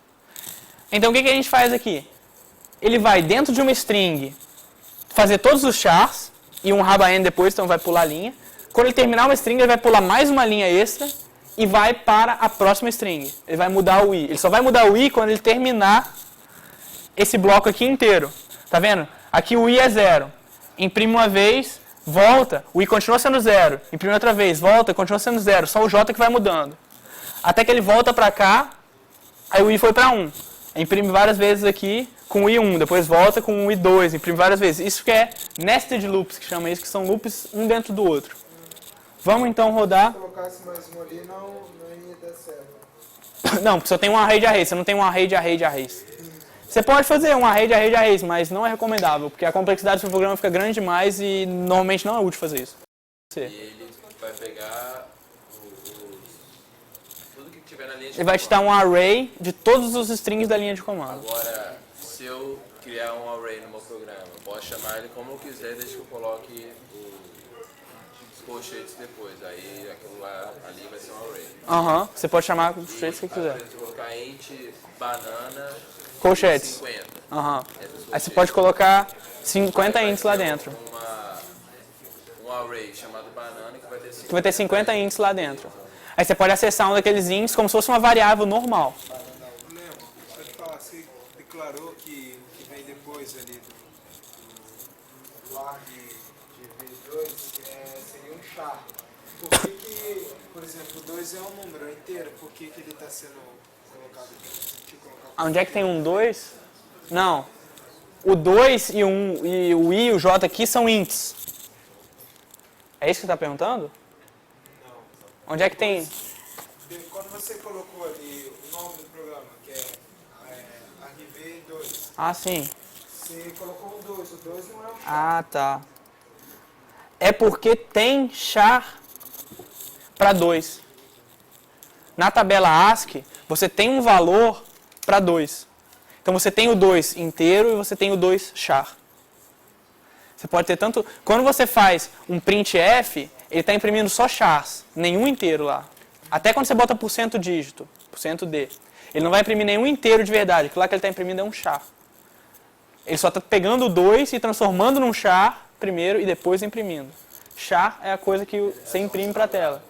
Então o que a gente faz aqui? Ele vai dentro de uma string fazer todos os chars e um raba n depois, então vai pular a linha. Quando ele terminar uma string, ele vai pular mais uma linha extra e vai para a próxima string. Ele vai mudar o i. Ele só vai mudar o i quando ele terminar esse bloco aqui inteiro. Tá vendo? Aqui o i é 0. Imprime uma vez, volta, o i continua sendo 0. Imprime outra vez, volta, continua sendo 0. Só o j que vai mudando. Até que ele volta para cá, aí o i foi para 1. Imprime várias vezes aqui com o i1, depois volta com o i2, imprime várias vezes. Isso que é nested loops, que chama isso, que são loops um dentro do outro. Vamos então rodar. Se colocasse mais um ali, não ia dar certo. Não, porque só tem um array de arrays, você não tem um array de array de arrays. Você pode fazer um array de array de arrays, mas não é recomendável, porque a complexidade do programa fica grande demais e normalmente não é útil fazer isso. E ele vai pegar tudo que tiver na linha de Ele vai te dar um array de todos os strings da linha de comando. Agora, se eu criar um array no meu programa, eu posso chamar ele como eu quiser, desde que eu coloque os colchetes depois. Aí aquilo lá ali vai ser um array. Você pode chamar do jeito que você quiser. Se eu colocar int banana Colchetes. 50. Aí você pode colocar 50 ints lá dentro. Um array chamado banana que vai ter 50. Que vai ter 50 ints lá dentro. Aí você pode acessar um daqueles ints como se fosse uma variável normal. Léo, deixa eu te falar, você declarou que o que vem depois ali do lar de V2 seria um char. Por que, por exemplo, o 2 é um número inteiro? Por que ele está sendo colocado aqui? Onde é que tem um 2? Não. O 2 e o i e o j aqui são ints. É isso que você está perguntando? Não. Onde é que tem... Quando você colocou ali o nome do programa, que é argv2, Ah, sim. você colocou o 2 não é um char. Ah, tá. É porque tem char para 2. Na tabela ASCII, você tem um valor para 2. Então você tem o 2 inteiro e você tem o 2 char. Você pode ter tanto... Quando você faz um printf, ele está imprimindo só chars, nenhum inteiro lá. Até quando você bota % dígito, %d. Ele não vai imprimir nenhum inteiro de verdade. Aquilo lá que ele está imprimindo é um char. Ele só está pegando o 2 e transformando num char primeiro e depois imprimindo. Char é a coisa que você imprime para a tela.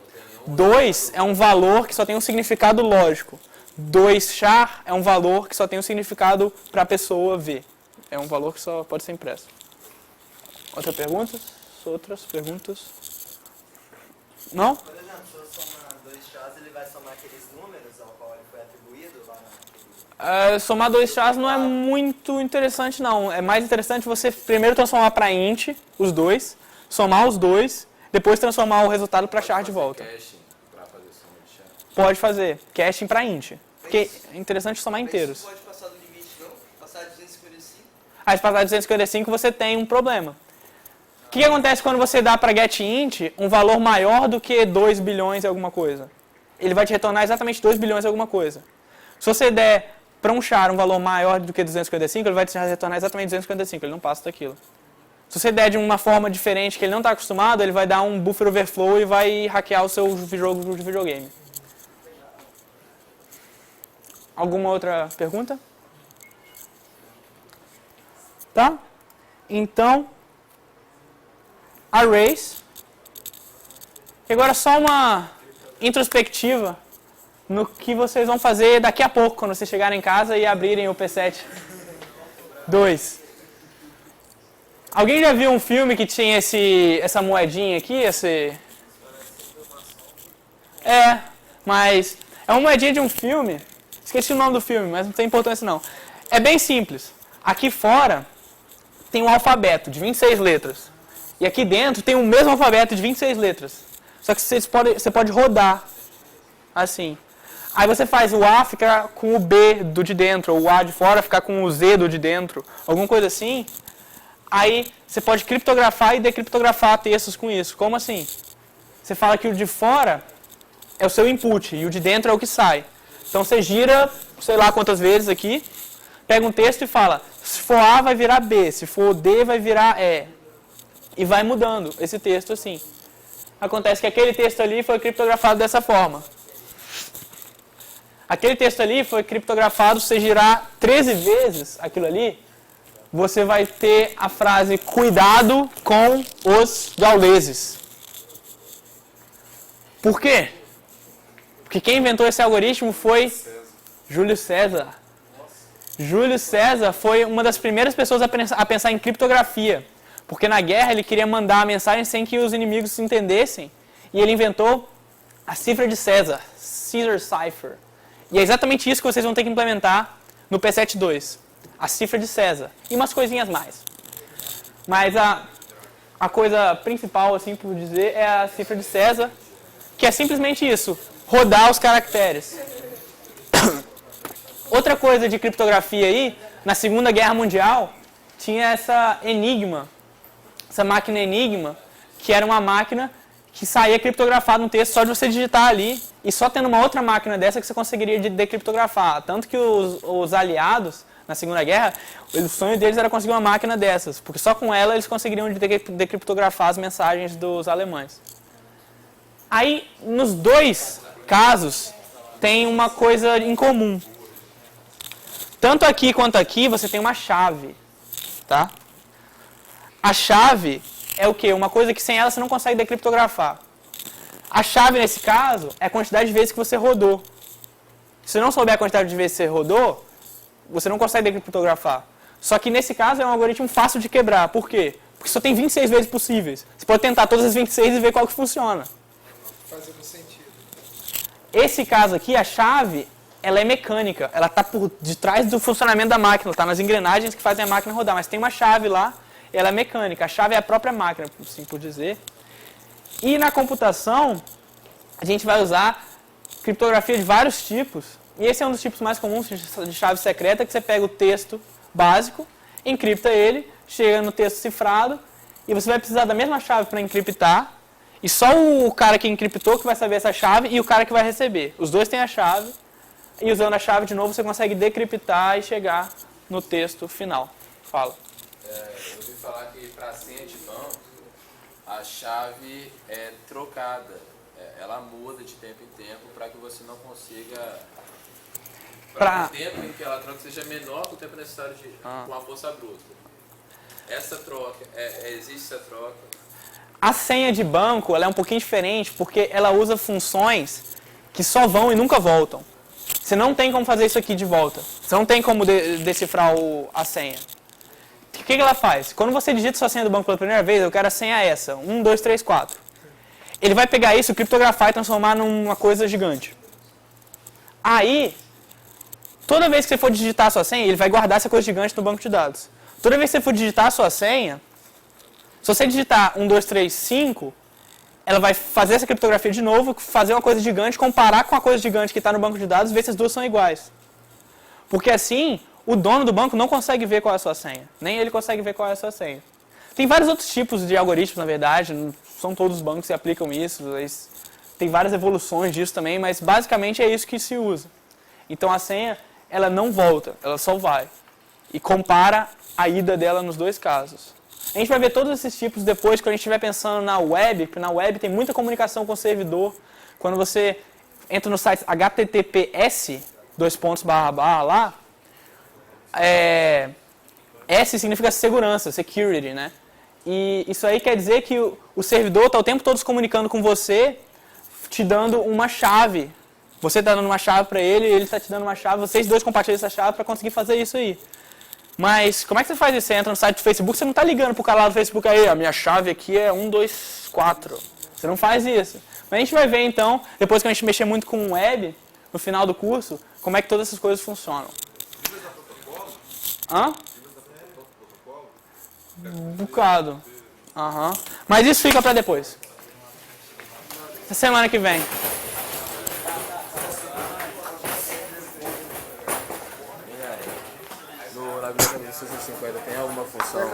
2 é um valor que só tem um significado lógico. 2 char é um valor que só tem um significado para a pessoa ver. É um valor que só pode ser impresso. Outras perguntas? Outras perguntas? Não? Por exemplo, se eu somar 2 chás, ele vai somar aqueles números ao qual ele foi atribuído lá na... Somar 2 chars não é muito interessante, não. É mais interessante você primeiro transformar para int os dois, somar os dois, depois transformar o resultado para char de volta. Caching para fazer soma de char. Pode fazer caching para int. Porque é interessante somar Mas inteiros. isso pode passar do limite, não? Passar de 255? Aí se passar de 255 você tem um problema. O que acontece quando você dá para getInt um valor maior do que 2 bilhões e alguma coisa? Ele vai te retornar exatamente 2 bilhões e alguma coisa. Se você der para um char um valor maior do que 255, ele vai te retornar exatamente 255, ele não passa daquilo. Se você der de uma forma diferente que ele não está acostumado, ele vai dar um buffer overflow e vai hackear o seu jogo de videogame. Alguma outra pergunta? Tá? Então, arrays. E agora só uma introspectiva no que vocês vão fazer daqui a pouco, quando vocês chegarem em casa e abrirem o P7 2. Alguém já viu um filme que tinha essa moedinha aqui? Mas é uma moedinha de um filme. Esqueci o nome do filme, mas não tem importância não. É bem simples. Aqui fora tem um alfabeto de 26 letras. E aqui dentro tem o mesmo alfabeto de 26 letras. Só que você pode rodar assim. Aí você faz o A ficar com o B do de dentro, ou o A de fora ficar com o Z do de dentro, alguma coisa assim. Aí você pode criptografar e decriptografar textos com isso. Como assim? Você fala que o de fora é o seu input e o de dentro é o que sai. Então você gira, sei lá quantas vezes aqui, pega um texto e fala, se for A vai virar B, se for D vai virar E. E vai mudando esse texto assim. Acontece que aquele texto ali foi criptografado dessa forma. Aquele texto ali foi criptografado, se você girar 13 vezes aquilo ali, você vai ter a frase cuidado com os gauleses. Por quê? Porque quem inventou esse algoritmo foi Júlio César. Júlio César foi uma das primeiras pessoas a pensar em criptografia. Porque na guerra ele queria mandar a mensagem sem que os inimigos se entendessem. E ele inventou a cifra de César, Caesar Cipher. E é exatamente isso que vocês vão ter que implementar no P7.2. A cifra de César. E umas coisinhas mais. Mas a coisa principal, assim por dizer, é a cifra de César, que é simplesmente isso. Rodar os caracteres. Outra coisa de criptografia aí, na Segunda Guerra Mundial, tinha essa Enigma, essa máquina Enigma, que era uma máquina que saía criptografado um texto só de você digitar ali, e só tendo uma outra máquina dessa que você conseguiria decriptografar. Tanto que os aliados, na Segunda Guerra, o sonho deles era conseguir uma máquina dessas, porque só com ela eles conseguiriam decriptografar as mensagens dos alemães. Aí, nos dois casos, tem uma coisa em comum. Tanto aqui quanto aqui, você tem uma chave. Tá? A chave é o quê? Uma coisa que sem ela você não consegue decriptografar. A chave, nesse caso, é a quantidade de vezes que você rodou. Se você não souber a quantidade de vezes que você rodou, você não consegue decriptografar. Só que, nesse caso, é um algoritmo fácil de quebrar. Por quê? Porque só tem 26 vezes possíveis. Você pode tentar todas as 26 e ver qual que funciona. Fazendo sentido. Esse caso aqui, a chave, ela é mecânica. Ela está por detrás do funcionamento da máquina. Está nas engrenagens que fazem a máquina rodar. Mas tem uma chave lá, ela é mecânica. A chave é a própria máquina, assim por dizer. E na computação, a gente vai usar criptografia de vários tipos. E esse é um dos tipos mais comuns de chave secreta, que você pega o texto básico, encripta ele, chega no texto cifrado, e você vai precisar da mesma chave para encriptar, e só o cara que encriptou que vai saber essa chave e o cara que vai receber. Os dois têm a chave, e usando a chave de novo você consegue decriptar e chegar no texto final. Fala. Eu ouvi falar que para senha de banco, a chave é trocada. Ela muda de tempo em tempo para que você não consiga Para que o tempo em que ela troca seja menor que o tempo necessário com a força bruta. Essa troca, existe essa troca. A senha de banco ela é um pouquinho diferente porque ela usa funções que só vão e nunca voltam. Você não tem como fazer isso aqui de volta. Você não tem como decifrar a senha. O que ela faz? Quando você digita sua senha do banco pela primeira vez, eu quero a senha essa, 1, 2, 3, 4. Ele vai pegar isso, criptografar e transformar numa coisa gigante. Aí, toda vez que você for digitar a sua senha, ele vai guardar essa coisa gigante no banco de dados. Toda vez que você for digitar a sua senha, se você digitar 1, 2, 3, 5, ela vai fazer essa criptografia de novo, fazer uma coisa gigante, comparar com a coisa gigante que está no banco de dados e ver se as duas são iguais. Porque assim, o dono do banco não consegue ver qual é a sua senha. Nem ele consegue ver qual é a sua senha. Tem vários outros tipos de algoritmos, na verdade. Não são todos os bancos que aplicam isso. Tem várias evoluções disso também, mas basicamente é isso que se usa. Então a senha, ela não volta, ela só vai. E compara a ida dela nos dois casos. A gente vai ver todos esses tipos depois, quando a gente estiver pensando na web, porque na web tem muita comunicação com o servidor. Quando você entra no site https, lá, S significa segurança, security, né? E isso aí quer dizer que o servidor está o tempo todo se comunicando com você, te dando uma chave. Você está dando uma chave para ele, ele está te dando uma chave, vocês dois compartilham essa chave para conseguir fazer isso aí. Mas como é que você faz isso? Você entra no site do Facebook, você não está ligando para o cara lá do Facebook aí, a minha chave aqui é 1, 2, 4. Você não faz isso. Mas a gente vai ver então, depois que a gente mexer muito com web, no final do curso, como é que todas essas coisas funcionam. Hã? Um bocado. Uhum. Mas isso fica para depois. Essa semana que vem. No Labirinto 250 tem alguma função